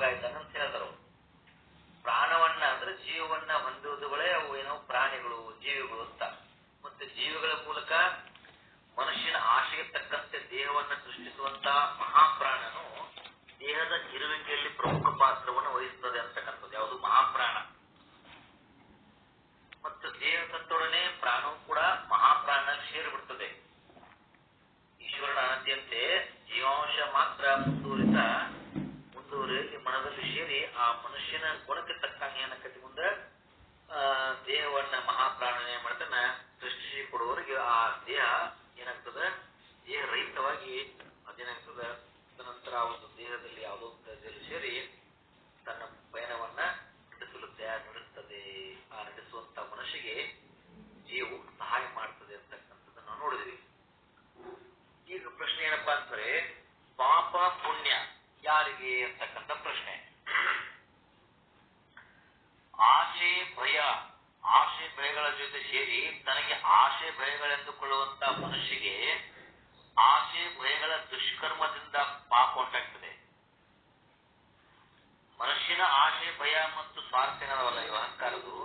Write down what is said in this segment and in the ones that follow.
ಮಗ ಇದ್ದಾನೆ ಅಂತ ಹೇಳ್ತಾರೆ. ಪ್ರಾಣವನ್ನ ಅಂದ್ರೆ ಜೀವವನ್ನ ಹೊಂದುವುದುಗಳೇ ಅವು ಏನೋ ಪ್ರಾಣಿಗಳು, ಜೀವಿಗಳು ಅಂತ. ಮತ್ತೆ ಜೀವಿಗಳ ಮೂಲಕ ಮನುಷ್ಯನ ಆಶೆಗೆ ತಕ್ಕಂತೆ ದೇಹವನ್ನು ಸೃಷ್ಟಿಸುವಂತ ಮಹಾಪ್ರಾಣನು ದೇಹದ ಇರುವಿಕೆಯಲ್ಲಿ ಪ್ರಮುಖ ಪಾತ್ರವನ್ನು ವಹಿಸುತ್ತದೆ ಅಂತಕ್ಕಂಥದ್ದು ಯಾವುದು ಮಹಾಪ್ರಾಣ. ಮತ್ತು ದೇಹ ಸತ್ತೊಡನೆ ಪ್ರಾಣವು ಕೂಡ ಮಹಾಪ್ರಾಣನಲ್ಲಿ ಸೇರಿಬಿಡ್ತದೆ. ಈಶ್ವರನ ಅನಂತೆಯಂತೆ ಜೀವಾಂಶ ಮಾತ್ರ ಮುಂದುವರಿಯಲ್ಲಿ ಮನದಲ್ಲಿ ಸೇರಿ ಆ ಮನುಷ್ಯನ ಗುಣಕ್ಕೆ ತಕ್ಕಂಗೆ ಏನಕ್ಕತಿ ಮುಂದೆ ದೇಹವನ್ನ ಮಹಾಪ್ರಾಣನೆ ಮಾಡ್ತಾನ ಸೃಷ್ಟಿಸಿ ಕೊಡುವವರೆಗೆ ಆ ದೇಹ ಏನಾಗ್ತದೆ, ದೇಹ ರಹಿತವಾಗಿ ಅದೇನಾಗ್ತದೆ, ತದನಂತರ ಆ ಒಂದು ದೇಹದಲ್ಲಿ ಯಾವುದೋ ದೇಹದಲ್ಲಿ ಸೇರಿ ತನ್ನ ಪಯಣವನ್ನ ನಡೆಸಲು ನಡೆಸ್ತದೆ. ಆ ನಡೆಸುವಂತ ಮನುಷ್ಯಗೆ ಜೀವವು ಸಹಾಯ ಮಾಡ್ತದೆ ಅಂತಕ್ಕಂಥದ್ದನ್ನು ನೋಡಿದ್ವಿ. ಈಗ ಪ್ರಶ್ನೆ ಏನಪ್ಪಾ ಅಂದ್ರೆ, ಪಾಪ ಪುಣ್ಯ ಯಾರಿಗೆ ಅಂತಕ್ಕಂಥ ಪ್ರಶ್ನೆ. ಆಶೆ ಭಯಗಳ ಜೊತೆ ಸೇರಿ ತನಗೆ ಆಶೆ ಭಯಗಳೆಂದುಕೊಳ್ಳುವಂತ ಮನುಷ್ಯಗೆ ಆಶೆ ಭಯಗಳ ದುಷ್ಕರ್ಮದಿಂದ ಪಾಪ ಉಂಟಾಗ್ತದೆ. ಮನುಷ್ಯನ ಆಶೆ ಭಯ ಮತ್ತು ಸ್ವಾರ್ಥ ಏನವಲ್ಲ, ಇವು ಅಹಂಕಾರದು,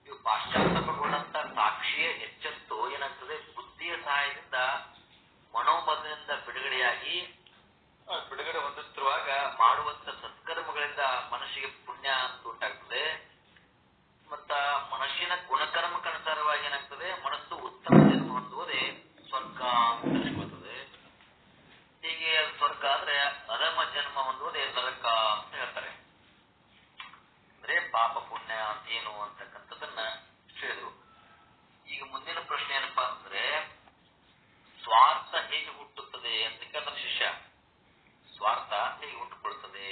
ಇವು ಪಾಶ್ಚಾತ್ಯಪಗೊಂಡಂತ ಸಾಕ್ಷಿಯ ಎಚ್ಚೆತ್ತು ಏನಾಗ್ತದೆ, ಬುದ್ಧಿಯ ಸಹಾಯದಿಂದ ಮನೋಬಲದಿಂದ ಬಿಡುಗಡೆ ಹೊಂದುತ್ತಿರುವಾಗ ಮಾಡುವಂತ ಸತ್ಕರ್ಮಗಳಿಂದ ಮನುಷ್ಯಗೆ ಪುಣ್ಯ ಅಂತ ಉಂಟಾಗ್ತದೆ. ಮತ್ತ ಮನುಷ್ಯನ ಗುಣಕರ್ಮಕ್ಕನುಸಾರವಾಗಿ ಏನಾಗ್ತದೆ, ಮನಸ್ಸು ಉತ್ತಮ ಜನ್ಮ ಹೊಂದುವುದೇ ಸ್ವರ್ಗ ಅಂತ ತಿಳಿಸ್ಕೊಳ್ತದೆ. ಹೀಗೆ ಸ್ವರ್ಗ ಆದ್ರೆ ಅಧಮ ಜನ್ಮ ಹೊಂದುವುದೇ ನರಕ ಅಂತ ಹೇಳ್ತಾರೆ. ಅಂದ್ರೆ ಪಾಪ ಪುಣ್ಯ ಏನು ಅಂತಕ್ಕಂಥದ್ದನ್ನ ಹೇಳಿದ್ರು. ಈಗ ಮುಂದಿನ ಪ್ರಶ್ನೆ ಏನಪ್ಪಾ ಅಂದ್ರೆ, ಸ್ವಾರ್ಥ ಹೇಗೆ ಹುಟ್ಟುತ್ತದೆ ಅಂತ ಕೇಳ್ತಾನೆ ಶಿಷ್ಯ. ಸ್ವಾರ್ಥ ಹೇಗೆ ಹುಟ್ಟುಕೊಳ್ಳುತ್ತದೆ?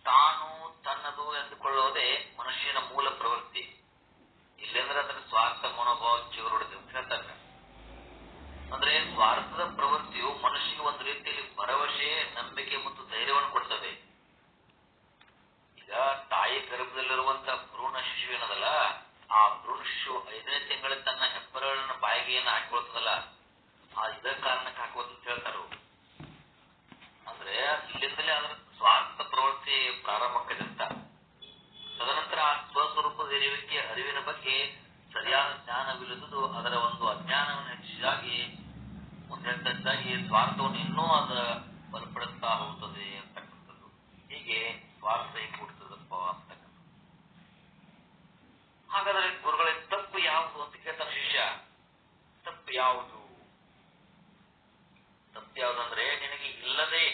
ತಾನು ತನ್ನದು ಎಂದುಕೊಳ್ಳುವುದೇ ಮನುಷ್ಯನ ಮೂಲ ಪ್ರವೃತ್ತಿ. ಇಲ್ಲೆಂದ್ರೆ ಅದರ ಸ್ವಾರ್ಥ ಮನೋಭಾವ ಚಿಗುರೊಡೆದು ಅಂತ ಹೇಳ್ತಾರೆ. ಅಂದ್ರೆ ಸ್ವಾರ್ಥದ ಪ್ರವೃತ್ತಿಯು ಮನುಷ್ಯನಿಗೆ ಒಂದು ರೀತಿಯಲ್ಲಿ ಭರವಸೆ, ನಂಬಿಕೆ ಮತ್ತು ಧೈರ್ಯವನ್ನು ಕೊಡ್ತದೆ. ಈಗ ತಾಯಿ ಗರ್ಭದಲ್ಲಿರುವಂತ ಭ್ರೂಣ ಶಿಶು ಏನದಲ್ಲ, ಆ ಭ್ರೂಣ ಶಿಶು 5ನೇ ತಿಂಗಳಲ್ಲಿ ತನ್ನ ಹೆಬ್ಬೆರಳನ್ನ ಬಾಯಿಗೆ ಏನು ಹಾಕೊಳ್ತದಲ್ಲ, ಇದೇ ಕಾರಣಕ್ಕೆ ಹಾಕೋದು ಅಂತ ಹೇಳ್ತಾರು. ಅಂದ್ರೆ ಇಲ್ಲಿಂದಲೇ ಅದರ ಸ್ವಾರ್ಥ ಪ್ರವೃತ್ತಿ ಪ್ರಾರಂಭಕ್ಕದಂತ. ತದನಂತರ ಆ ಸ್ವಸ್ವರೂಪದ ಅರಿವಿನ ಬಗ್ಗೆ ಸರಿಯಾದ ಜ್ಞಾನವಿಲ್ಲದುದು ಅದರ ಒಂದು ಅಜ್ಞಾನವನ್ನು ಹೆಚ್ಚಿಸಾಗಿ ಮುಂದೆಂದಾಗಿ ಸ್ವಾರ್ಥವನ್ನು ಇನ್ನೂ ಅದ ಬಲಪಡಿಸ್ತಾ ಹೋಗುತ್ತದೆ ಅಂತಕ್ಕಂಥದ್ದು. ಹೀಗೆ ಸ್ವಾರ್ಥ ಹೇಗೆ ಹುಡ್ತದಪ್ಪ ಅಂತಕ್ಕಂಥದ್ದು. ಹಾಗಾದ್ರೆ ಗುರುಗಳ ತಪ್ಪು ಯಾವುದು ಅಂತ ಕೇಳ್ತಾನೆ ಶಿಷ್ಯ. ತಪ್ಪು ಯಾವುದು ಯಾವ್ದಂದ್ರೆ, ನಿನಗೆ ಇಲ್ಲದೆ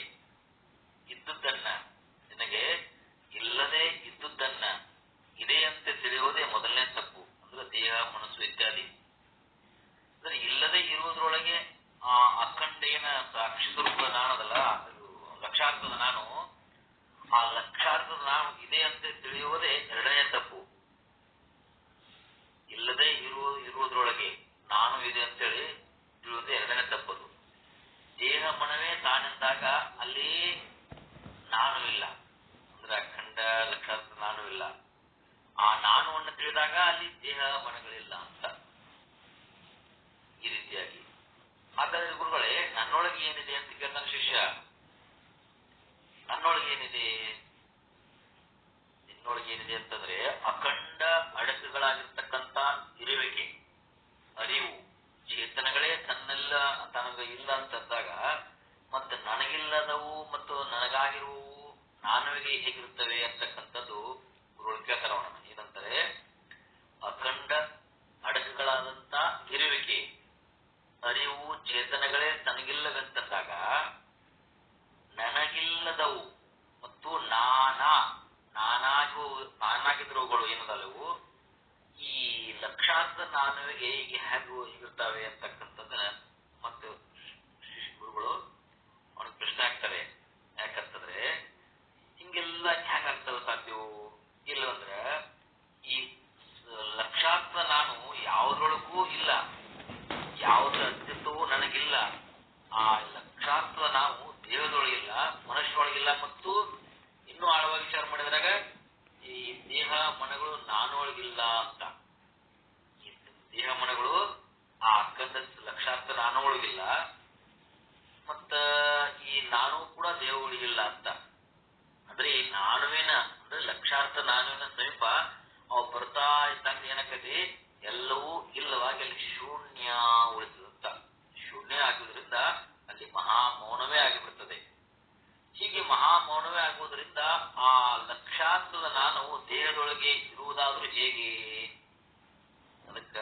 ಇದ್ದುದನ್ನ ಇದೆಯಂತೆ ತಿಳಿಯುವುದೇ ಮೊದಲನೇ ತಪ್ಪು. ಅಂದ್ರೆ ದೇಹ, ಮನಸ್ಸು ಇತ್ಯಾದಿ. ಅಂದ್ರೆ ಇಲ್ಲದೆ ಇರುವುದರೊಳಗೆ ಆ ಅಖಂಡೇನ ಸಾಕ್ಷಿಸ್ವರೂಪದ ನಾನದಲ್ಲ, ಲಕ್ಷಾರ್ಥದ ನಾನು, ಆ ಲಕ್ಷಾರ್ಥದ ನಾನು ಇದೆಯಂತೆ ತಿಳಿಯುವುದೇ ಎರಡನೇ ತಪ್ಪು. ಇಲ್ಲದೆ ಇರುವುದರೊಳಗೆ ನಾನು ಇದೆ ಅಂತೇಳಿ ತಿಳಿಯುವುದೇ ಎರಡನೇ ತಪ್ಪದು. ದೇಹ ಮನವೇ ತಾನೆಂದಾಗ ಅಲ್ಲಿ ನಾನು ಇಲ್ಲ, ಅಂದ್ರೆ ಅಖಂಡ ಲಕ್ಷಾರ್ಥ ನಾನು ಇಲ್ಲ. ಆ ನಾನುವನ್ನು ತಿಳಿದಾಗ ಅಲ್ಲಿ ದೇಹ ಮನಗಳಿಲ್ಲ ಅಂತ. ಈ ರೀತಿಯಾಗಿ ಹಾಗಾದ್ರೆ ಗುರುಗಳೇ, ನನ್ನೊಳಗೆ ಏನಿದೆ ಅಂತ ಕೇಳ್ತಾನೆ ಶಿಷ್ಯ. ನನ್ನೊಳಗೆ ಏನಿದೆ ಅಂತಂದ್ರೆ, ಅಖಂಡ ಅಡಕುಗಳಾಗಿರ್ತಕ್ಕಂಥ ಇರುವಿಕೆ, ಅರಿವು, ಚೇತನಗಳೇ ತನಗ ಇಲ್ಲ ಅಂತಂದಾಗ ಮತ್ತೆ ನನಗಿಲ್ಲದವು ಮತ್ತು ನನಗಾಗಿರುವವು ನಾನುವಿಗೆ ಹೇಗಿರುತ್ತವೆ ಅಂತಕ್ಕಂಥದ್ದು ಗುರುಗಳು ಕೇಳ್ತಾರ. ಏನಂತಾರೆ, ಅಖಂಡ ಅಡಕುಗಳಾದಂತ ಇರುವಿಕೆ, ಅರಿವು, ಚೇತನಗಳೇ ತನಗಿಲ್ಲವೆಂತಂದಾಗ ನನಗಿಲ್ಲದವು ಮತ್ತು ನಾನಾಗಿರುವಗಳು ಏನದಲ್ಲವು ಈ ಲಕ್ಷಾರ್ಥ ನಾನುವಿಗೆ ಹೇಗಿರ್ತಾವೆ ಅಂತಕ್ಕಂಥದ್ದನ್ನ ಮತ್ತು ಗುರುಗಳು ಅವನಿಗೆ ಪ್ರಶ್ನೆ ಆಗ್ತಾರೆ. ಯಾಕಂತಂದ್ರೆ ಹಿಂಗೆಲ್ಲ ಹೇಗಾಗ್ತವೆ ಸಾಧ್ಯವೋ? ಇಲ್ಲಂದ್ರೆ ಈ ಲಕ್ಷಾರ್ಥ ನಾನು ಯಾವುದ್ರೊಳಗೂ ಇಲ್ಲ, ಯಾವುದ್ರ ಅಸ್ತಿತ್ವವೂ ನನಗಿಲ್ಲ. ಆ ಲಕ್ಷಾರ್ಥ ನಾವು ದೇಹದೊಳಗಿಲ್ಲ, ಮನುಷ್ಯನೊಳಗಿಲ್ಲ, ಮತ್ತು ಇನ್ನೂ ಆಳವಾಗಿ ವಿಚಾರ ಮಾಡಿದಾಗ ಈ ದೇಹ ಮನಗಳು ನಾನು ಒಳಗಿಲ್ಲ ಅಂತ. ದೇಹ ಮನಗಳು ಆ ಅಕ್ಕಂದ ಲಕ್ಷಾರ್ಥ ನಾನು ಒಳಗಿಲ್ಲ, ಮತ್ತ ಈ ನಾನು ಕೂಡ ದೇಹ ಒಳಗಿಲ್ಲ ಅಂತ. ಲಕ್ಷಾರ್ಥ ನಾನುವಿನ ಸಮೀಪ ಅವು ಬರ್ತಾ ಇದ್ದಂಗ ಏನಾಕತಿ, ಎಲ್ಲವೂ ಇಲ್ಲವಾಗಿ ಅಲ್ಲಿ ಶೂನ್ಯ ಉಳಿತದಂತ. ಶೂನ್ಯ ಆಗಿದ್ರಿಂದ ಅಲ್ಲಿ ಮಹಾಮೌನವೇ ಆಗಿಬಿಡ್ತದೆ. ಹೀಗೆ ಮಹಾಮೌನವೇ ಆಗುವುದರಿಂದ ಆ ಲಕ್ಷಾರ್ಥದ ನಾನು ದೇಹದೊಳಗೆ ಇರುವುದಾದ್ರೂ ಹೇಗೆ? ಅದಕ್ಕ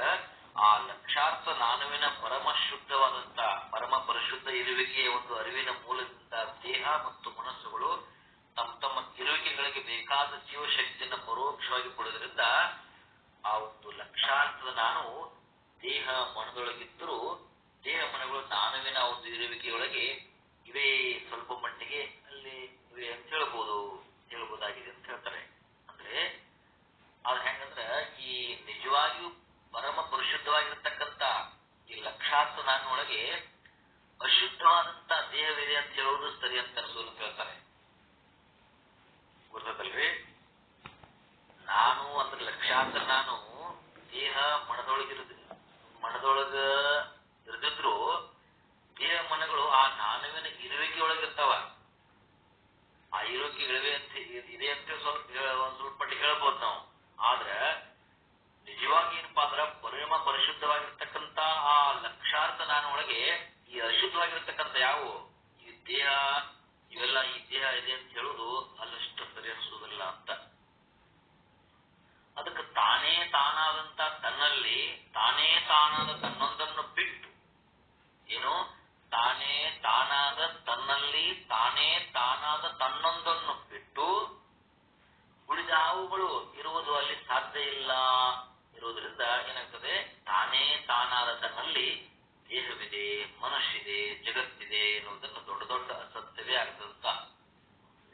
ಆ ಲಕ್ಷಾರ್ಥ ನಾನುವಿನ ಪರಮ ಶುದ್ಧವಾದಂತ ಪರಮ ಪರಿಶುದ್ಧ ಇರುವಿಕೆಯ ಒಂದು ಅರಿವಿನ ಮೂಲದಿಂದ ದೇಹ ಮತ್ತು ಮನಸ್ಸುಗಳು ತಮ್ಮ ತಮ್ಮ ಇರುವಿಕೆಗಳಿಗೆ ಬೇಕಾದ ಜೀವಶಕ್ತಿಯನ್ನು ಪರೋಕ್ಷವಾಗಿ ಕೊಡುವುದರಿಂದ ಆ ಒಂದು ಲಕ್ಷಾರ್ಥದ ನಾನು ದೇಹ ಮನದೊಳಗಿದ್ದರೂ ದೇಹ ಮನಗಳು ನಾನುವಿನ ಒಂದು ಇರುವಿಕೆಯೊಳಗೆ ಇವೇ ಸ್ವಲ್ಪ ಮಟ್ಟಿಗೆ ಅಲ್ಲಿ ಇವೆ ಅಂತ ಹೇಳ್ಬೋದಾಗಿದೆ ಅಂತ ಹೇಳ್ತಾರೆ. ಅಂದ್ರೆ ಅದು ಹೆಂಗಂದ್ರೆ ಈ ನಿಜವಾಗಿಯೂ ಪರಮ ಪರಿಶುದ್ಧವಾಗಿರ್ತಕ್ಕಂಥ ಈ ಲಕ್ಷಾರ್ಥ ನಾನೊಳಗೆ ಅಶುದ್ಧವಾದಂತ ದೇಹವಿದೆ ಅಂತ ಹೇಳೋದು ಸರಿ ಅಂತ ಅನಿಸೋದು ಅಂತ ಹೇಳ್ತಾರೆ. ಗೊತ್ತಲ್ರಿ? ನಾನು ಅಂದ್ರೆ ಲಕ್ಷಾರ್ಥ ನಾನು ದೇಹ ಮನದೊಳಗ ಇರದಿದ್ರು ದೇಹ ಮನಗಳು ಆ ನಾನುವಿನ ಇರುವಿಕೆಯೊಳಗಿರ್ತಾವ. ಆ ಇರುವಿಕೆಗಳಿವೆ ಅಂತ ಇದೆ ಅಂತ ಒಂದ್ ಸ್ವಲ್ಪ ಮಟ್ಟಿಗೆ ಹೇಳ್ಬೋದು ನಾವು. ಆದ್ರೆ ನಿಜವಾಗಿ ಏನಪ್ಪಾ ಅಂದ್ರೆ ಪರಮ ಪರಿಶುದ್ಧವಾಗಿರ್ತಕ್ಕಂಥ ಆ ಲಕ್ಷಾರ್ಥ ನಾನು ಒಳಗೆ ಈ ಅಶುದ್ಧವಾಗಿರ್ತಕ್ಕಂಥ ಯಾವುವು ಈ ದೇಹ ಇವೆಲ್ಲ ಈ ದೇಹ ಇದೆ ಅಂತ ಹೇಳುದು ಅಲ್ಲಷ್ಟು ಸರಿ ಅನಿಸುವುದಿಲ್ಲ ಅಂತ. ಅದಕ್ಕೆ ತಾನೇ ತಾನಾದಂತ ತನ್ನಲ್ಲಿ ತಾನೇ ತಾನಾದ ತನ್ನೊಂದನ್ನು ಬಿಟ್ಟು ಏನು ತಾನೇ ತಾನಾದ ತನ್ನಲ್ಲಿ ತಾನೇ ತಾನಾದ ತನ್ನೊಂದನ್ನು ಬಿಟ್ಟು ಉಳಿದ ಅವುಗಳು ಇರುವುದು ಅಲ್ಲಿ ಸಾಧ್ಯ ಇಲ್ಲ. ಇರುವುದರಿಂದ ಏನಾಗ್ತದೆ, ತಾನೇ ತಾನಾದ ತನ್ನಲ್ಲಿ ದೇಹವಿದೆ, ಮನಸ್ಸಿದೆ, ಜಗತ್ತಿದೆ ಎನ್ನುವುದನ್ನು ದೊಡ್ಡ ದೊಡ್ಡ ಅಸತ್ಯವೇ ಆಗ್ತದಂತ.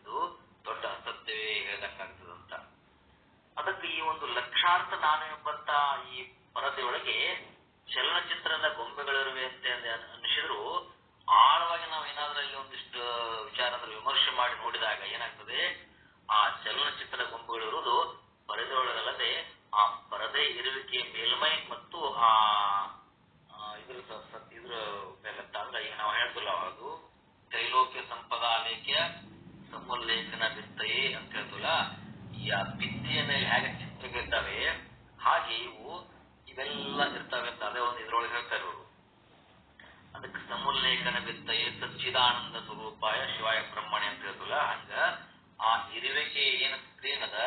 ಇದು ದೊಡ್ಡ ಅಸತ್ಯವೇ ಹೇಳ್ದಂಗಾಗ್ತದಂತ. ಅದಕ್ಕೆ ಈ ಒಂದು ಲಕ್ಷಾರ್ಥ ನಾನು ಎಂಬಂತ ಈ ಪರದೆಯೊಳಗೆ ಚಲನಚಿತ್ರದ ಗೊಂಬೆಗಳಿರುವೆ ಅಂತ ಅನಿಸಿದ್ರು ಆಳವಾಗಿ ನಾವು ಏನಾದ್ರೂ ಇಲ್ಲಿ ಒಂದಿಷ್ಟು ವಿಚಾರ ಅಂದ್ರೆ ವಿಮರ್ಶೆ ಮಾಡಿ ನೋಡಿದಾಗ ಏನಾಗ್ತದೆ, ಆ ಚಲನಚಿತ್ರ ಗೊಂಬೆಗಳಿರುವುದು ಪರದೆಯೊಳಗಲ್ಲದೆ ಆ ಪರದೆ ಇರುವಿಕೆಯ ಮೇಲ್ಮೈ ಮತ್ತು ಆ ಇದ್ರ ಮೇಲಂತ ಅಂದ್ರೆ ಈಗ ನಾವು ಹೇಳ್ತಿಲ್ಲ, ಅದು ತ್ರೈಲೋಕ್ಯ ಸಂಪದಾಲೇಖ್ಯ ಸಮೋಲ್ಲೇಖನ ಭಿತ್ತಯೇ ಅಂತ ಹೇಳ್ತಿಲ್ಲ. ಈ ಆ ಭಿತ್ತಿಯ ಮೇಲೆ ಹೇಗೆ ಚಿತ್ರಗಳಿರ್ತವೆ ಹಾಗೆ ಇವೆಲ್ಲ ಇರ್ತವೆ ಅಂತ ಅದೇ ಒಂದು ಇದ್ರೊಳಗೆ ಹೇಳ್ತಾರೆ ಇವರು. ಅದಕ್ಕೆ ಸಮೋಲ್ಲೇಖನ ಭಿತ್ತಯೇ ಸಚ್ಚಿದಾನಂದ ಸ್ವರೂಪಾಯ ಶಿವಾಯ ಬ್ರಹ್ಮಣ್ಯ ಅಂತ ಹೇಳ್ತಿಲ್ಲ. ಹಂಗ ಆ ಇರುವಿಕೆ ಏನು ಸ್ಕ್ರೀನ್ ಅದ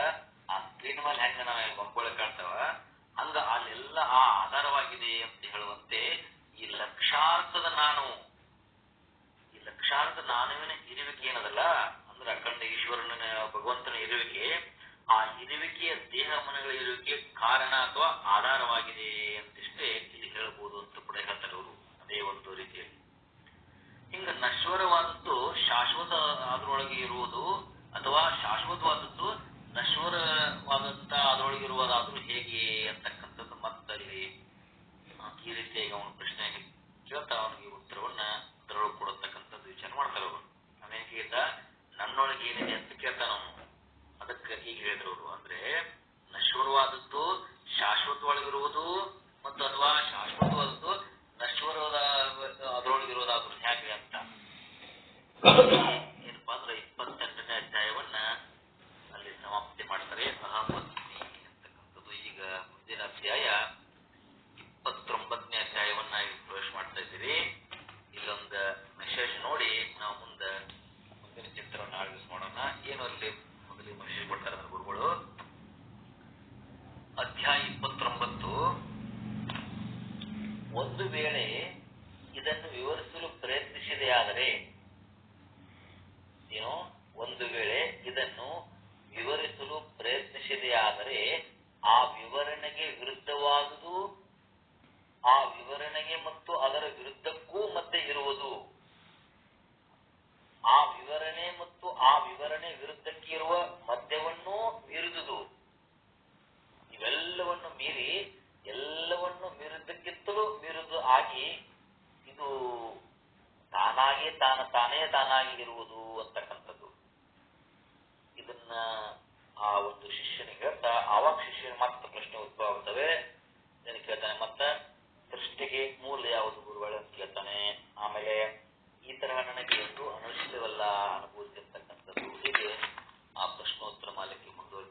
ಆ ಸ್ಕ್ರೀನ್ ಮೇಲೆ ಹೆಂಗ ನಾವು ಗೊಂಬೆಗಳು ಕಾಣ್ತಾವ ಹಂಗ ಅಲ್ಲೆಲ್ಲ ಆ ಆಧಾರವಾಗಿದೆ ಅಂತ ಹೇಳುವಂತೆ ಈ ಲಕ್ಷಾರ್ಥದ ನಾನು ಈ ಲಕ್ಷಾರ್ಥ ನಾನುವಿನ ಇರುವಿಕೆ ಏನದಲ್ಲ ಅಂದ್ರೆ ಅಖಂಡ ಈಶ್ವರನ ಭಗವಂತನ ಇರುವಿಕೆ, ಆ ಇರುವಿಕೆಯ ದೇಹ ಮನಗಳ ಇರುವಿಕೆ ಕಾರಣ ಅಥವಾ ಆಧಾರವಾಗಿದೆ ಅಂತಿಷ್ಟೇ ಇಲ್ಲಿ ಹೇಳ್ಬೋದು ಅಂತ ಕೂಡ ಹೇಳ್ತಾರೆ ಅವರು. ಅದೇ ಒಂದು ರೀತಿಯಲ್ಲಿ ಹಿಂಗ ನಶ್ವರವಾದದ್ದು ಶಾಶ್ವತ ಅದರೊಳಗೆ ಇರುವುದು ಅಥವಾ ಶಾಶ್ವತವಾದದ್ದು ನಶ್ವರವಾದಂತ ಅದರೊಳಗಿರುವುದಾದ್ರೂ ಹೇಗೆ ಅಂತಕ್ಕಂಥದ್ದು ಮತ್ತಲ್ಲಿ ಈ ರೀತಿಯಾಗಿ ಅವನು ಪ್ರಶ್ನೆ ಕೇಳ್ತಾ ಅವನಿಗೆ ಉತ್ತರವನ್ನ ಅದರೊಳಗೆ ಕೊಡತಕ್ಕಂಥದ್ದು ವಿಚಾರ ಮಾಡ್ತಾರೆ ಅವರು. ಅನೇಕ ನನ್ನೊಳಗೆ ಏನಿದೆ ಅಂತ ಕೇಳ್ತಾನ ಅವನು. ಅದಕ್ಕೆ ಹೀಗೆ ಹೇಳಿದ್ರು ಅವರು, ಅಂದ್ರೆ ನಶ್ವರವಾದದ್ದು ಶಾಶ್ವತವೊಳಗಿರುವುದು ಮತ್ತು ಅಥವಾ ಶಾಶ್ವತವಾದದ್ದು ನಶ್ವರವಾದ ಅದರೊಳಗಿರುವುದಾದ್ರೂ ಹೇಗೆ ಅಂತ ಏನಪ್ಪಾ ಅಂದ್ರೆ 28ನೇ ಅಧ್ಯಾಯವನ್ನ ಅಲ್ಲಿ ಸಮಾಪ್ತಿ ಮಾಡ್ತಾರೆ. ಅಹಮಸ್ಮಿ ಅಂತಕ್ಕಂಥದ್ದು. ಈಗ ಮುಂದಿನ ಅಧ್ಯಾಯ 29ನೇ ಅಧ್ಯಾಯವನ್ನ ಈಗ ಪ್ರವೇಶ ಮಾಡ್ತಾ ಇದ್ದೀವಿ. ಇಲ್ಲೊಂದು ಮೆಸೇಜ್ ನೋಡಿ ನಾವು ಮುಂದಿನ ಚಿತ್ರವನ್ನು ಆರಂಭಿಸೋಣ. ಏನು ಅಲ್ಲಿ ಮೊದಲಿಗೆ ಮೆಸೇಜ್ ಕೊಡ್ತಾರೆ ಅಂದ್ರೆ ಗುರುಗಳು, ಅಧ್ಯಾಯ 29, ಒಂದು ವೇಳೆ ಇದನ್ನು ವಿವರಿಸಲು ಪ್ರಯತ್ನಿಸಿದೆಯಾದರೆ ಏನು ಒಂದು ವೇಳೆ ಇದನ್ನು ವಿವರಿಸಲು ಪ್ರಯತ್ನಿಸಿದೆಯಾದರೆ ಆ ವಿವರಣೆಗೆ ವಿರುದ್ಧವಾದುದು ಆ ವಿವರಣೆಗೆ ಮತ್ತು ಅದರ ವಿರುದ್ಧಕ್ಕೂ ಮಧ್ಯೆ ಇರುವುದು, ಆ ವಿವರಣೆ ಮತ್ತು ಆ ವಿವರಣೆ ವಿರುದ್ಧಕ್ಕೆ ಇರುವ ಮಧ್ಯವನ್ನು ಮೀರಿದುದು, ಇವೆಲ್ಲವನ್ನು ಮೀರಿ ಎಲ್ಲವನ್ನು ಮೀರಿದ್ದಕ್ಕಿಂತಲೂ ಮೀರುದು ಆಗಿ ಇದು ತಾನಾಗಿ ತಾನಾಗಿ ಇರುವುದು ಅಂತಕ್ಕಂಥದ್ದು. ಇದನ್ನ ಆ ಒಂದು ಶಿಷ್ಯನಿಗೆ ಹೇಳ್ತಾ ಆವಾಗ ಶಿಷ್ಯನ ಮತ್ತೆ ಪ್ರಶ್ನೆ ಉದ್ಭವ ಆಗ್ತವೆ. ಏನು ಕೇಳ್ತಾನೆ, ಮತ್ತೆ ಸೃಷ್ಟಿಗೆ ಮೂಲ ಯಾವುದು ಗುರುಗಳು ಅಂತ ಕೇಳ್ತಾನೆ. ಆಮೇಲೆ ಈ ತರಹ ನನಗೆ ಎಂದು ಅನುಷ್ಠಿತವಲ್ಲ ಅನುಭೂತಿ ಅಂತಕ್ಕಂಥದ್ದು. ಹೀಗೆ ಆ ಪ್ರಶ್ನೋತ್ತರ ಮಾಲಿಕೆ ಮುಂದುವರಿ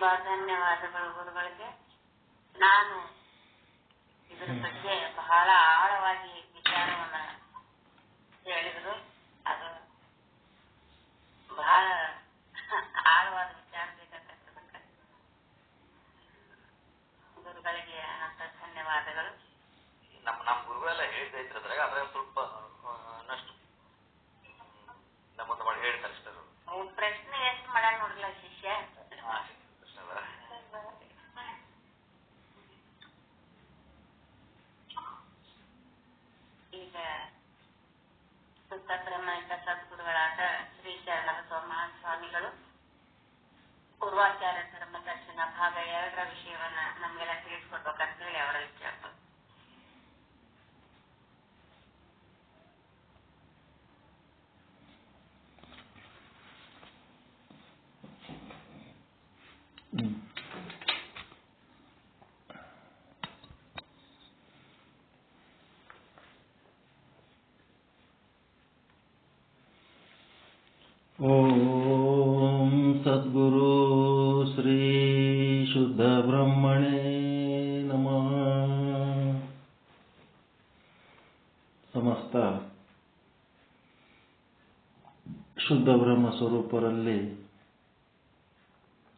ತುಂಬಾ ಧನ್ಯವಾದಗಳು ಗುರುಗಳಿಗೆ. ನಾನು ಇದ್ರ ಬಗ್ಗೆ ಬಹಳ ಆಳವಾಗಿ ವಿಚಾರವನ್ನ ಹೇಳಿದ್ರು. ಅದು ಬಹಳ ಆಳವಾದ ವಿಚಾರ ಬೇಕಾಗ್ತದೆ. ಗುರುಗಳಿಗೆ ಅನಂತ ಧನ್ಯವಾದಗಳು. ನಮ್ಮ ಗುರುಗಳೆಲ್ಲ ಹೇಳಿದ್ದೈತ್ರಿ ಅದ್ರಾಗ, ಅದ್ರಾಗ ಸ್ವಲ್ಪ ಅನ್ನಷ್ಟು ನಮ್ಮೊಂದು ಮಾಡಿ ಹೇಳ್ತಾರೆ ಇಷ್ಟರು. ಪ್ರಶ್ನೆ ಎಷ್ಟು ಮಾಡ್ಯಾನ ನೋಡ್ರಲ್ಲ ಶಿಷ್ಯ. ಈಗ ಸುತ್ತ ಬ್ರಹ್ಮನಿಷ್ಠ ಸದ್ಗುರುಗಳಾದ ಶ್ರೀ ಶರಣಬಸವ ಮಹಾಸ್ವಾಮಿಗಳು ಪೂರ್ವಾಚಾರ್ಯ ಧರ್ಮ ದರ್ಶನ ಭಾಗ 2 ವಿಷಯವನ್ನ ನಮ್ಗೆಲ್ಲ ತಿಳಿಸ್ಕೊಡ್ಬೇಕಂತ ಹೇಳಿ ಅವರ ವಿಚಾರ. ಓಂ ಸದ್ಗುರು ಶ್ರೀ ಶುದ್ಧ ಬ್ರಹ್ಮಣೇ ನಮಃ. ಸಮಸ್ತ ಶುದ್ಧ ಬ್ರಹ್ಮ ಸ್ವರೂಪರಲ್ಲಿ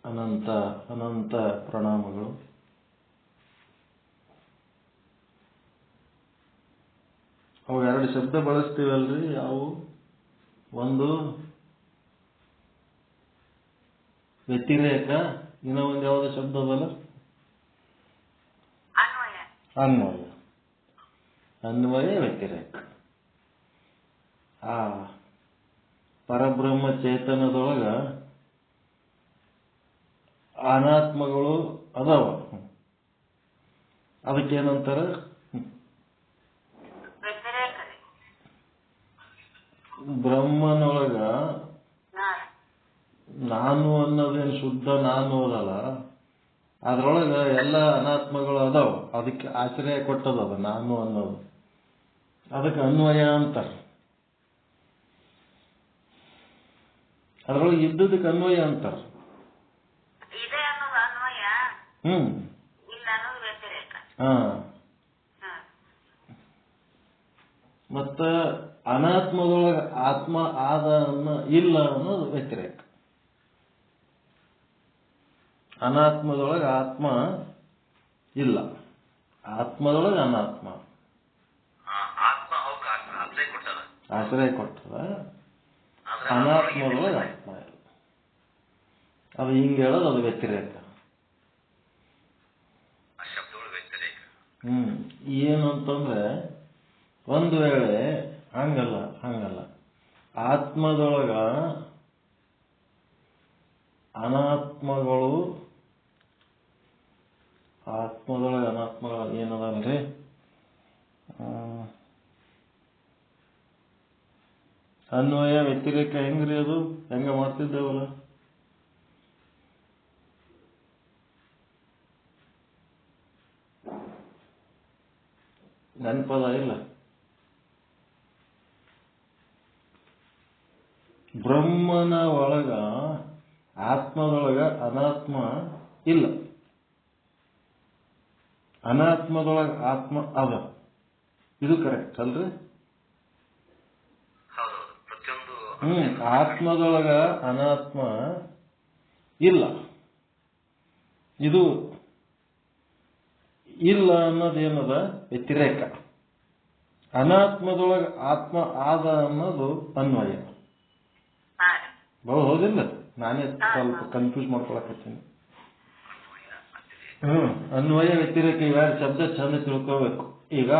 ಅನಂತ ಅನಂತ ಪ್ರಣಾಮಗಳು. ಅವು 2 ಶಬ್ದ ಬಳಸ್ತೀವಲ್ರಿ, ಅವು ಒಂದು ವ್ಯತಿರೇಕ, ಇನ್ನೂ ಒಂದು ಯಾವುದೋ ಶಬ್ದ ಅದಲ್ಲ, ಅನ್ವಯ. ಅನ್ವಯ ವ್ಯತಿರೇಕ. ಆ ಪರಬ್ರಹ್ಮ ಚೇತನದೊಳಗ ಅನಾತ್ಮಗಳು ಅದಾವ, ಅದಕ್ಕೇನಂತಾರ? ಬ್ರಹ್ಮನೊಳಗ ನಾನು ಅನ್ನೋದೇನು ಶುದ್ಧ ನಾನು ಅದಲ್ಲ, ಅದ್ರೊಳಗ ಎಲ್ಲ ಅನಾತ್ಮಗಳು ಅದಾವ, ಅದಕ್ಕೆ ಆಶ್ರಯ ಕೊಟ್ಟದದ ನಾನು ಅನ್ನೋದು, ಅದಕ್ಕೆ ಅನ್ವಯ ಅಂತಾರ. ಅದ್ರೊಳಗೆ ಇದ್ದದಕ್ಕೆ ಅನ್ವಯ ಅಂತಾರ. ಹಾ, ಮತ್ತ ಅನಾತ್ಮದೊಳಗ ಆತ್ಮ ಆದ ಇಲ್ಲ ಅನ್ನೋದು ವ್ಯತಿರೇಕ. ಅನಾತ್ಮದೊಳಗೆ ಆತ್ಮ ಇಲ್ಲ, ಆತ್ಮದೊಳಗೆ ಅನಾತ್ಮ ಆಶ್ರಯ ಕೊಟ್ಟದ, ಅನಾತ್ಮದೊಳಗೆ ಆತ್ಮ ಇಲ್ಲ. ಅದು ಹಿಂಗೆ ಹೇಳೋದು, ಅದು ವ್ಯತಿರೇಕ. ಏನು ಅಂತಂದ್ರೆ, ಒಂದು ವೇಳೆ ಹಂಗಲ್ಲ ಆತ್ಮದೊಳಗ ಅನಾತ್ಮಗಳು ಏನದಲ್ರಿ, ಅನ್ವಯ ವ್ಯತಿರೇಕ ಹೆಂಗ್ರಿ? ಅದು ಹೆಂಗ ಮಾಡ್ತಿದ್ದೇವಲ್ಲ, ನೆನಪದ ಇಲ್ಲ? ಬ್ರಹ್ಮನ ಒಳಗ ಆತ್ಮದೊಳಗ ಅನಾತ್ಮ ಇಲ್ಲ, ಅನಾತ್ಮದೊಳಗ ಆತ್ಮ ಅದ. ಇದು ಕರೆಕ್ಟ್ ಅಲ್ರಿ? ಆತ್ಮದೊಳಗ ಅನಾತ್ಮ ಇಲ್ಲ, ಇದು ಇಲ್ಲ ಅನ್ನೋದೇನದ? ವ್ಯತಿರೇಕ. ಅನಾತ್ಮದೊಳಗ ಆತ್ಮ ಆದ ಅನ್ನೋದು ಅನ್ವಯ. ಹೌದಿಲ್ಲ? ನಾನೇ ಸ್ವಲ್ಪ ಕನ್ಫ್ಯೂಸ್ ಮಾಡ್ಕೊಳಕತ್ತೀನಿ. ಅನ್ವಯ ವ್ಯತಿರೇಕ ಇವ್ಯಾರ ಶಬ್ದ ಚಂದ ತಿಳ್ಕೋಬೇಕು. ಈಗ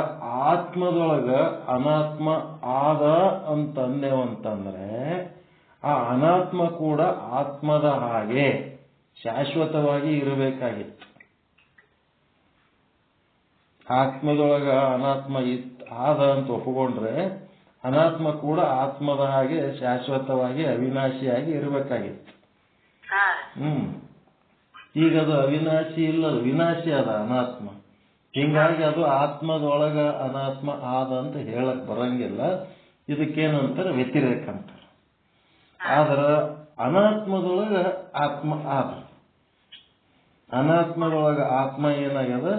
ಆತ್ಮದೊಳಗ ಅನಾತ್ಮ ಆದ ಅಂತ ಅಂದೇವಂತಂದ್ರೆ, ಆ ಅನಾತ್ಮ ಕೂಡ ಆತ್ಮದ ಹಾಗೆ ಶಾಶ್ವತವಾಗಿ ಇರಬೇಕಾಗಿತ್ತು. ಆತ್ಮದೊಳಗ ಅನಾತ್ಮ ಆದ ಅಂತ ಒಪ್ಪಿಕೊಂಡ್ರೆ, ಅನಾತ್ಮ ಕೂಡ ಆತ್ಮದ ಹಾಗೆ ಶಾಶ್ವತವಾಗಿ ಅವಿನಾಶಿಯಾಗಿ ಇರಬೇಕಾಗಿತ್ತು. ಈಗ ಅದು ಅವಿನಾಶಿ ಇಲ್ಲ, ಅದು ವಿನಾಶಿ ಅದ ಅನಾತ್ಮ. ಹಿಂಗಾಗಿ ಅದು ಆತ್ಮದೊಳಗ ಅನಾತ್ಮ ಆದ ಅಂತ ಹೇಳಕ್ ಬರಂಗಿಲ್ಲ. ಇದಕ್ಕೇನಂತಾರೆ? ವ್ಯತಿರೇಕ ಅಂತಾರೆ. ಆದ್ರ ಅನಾತ್ಮದೊಳಗ ಆತ್ಮ ಆದ, ಅನಾತ್ಮದೊಳಗ ಆತ್ಮ ಏನಾಗ್ಯದ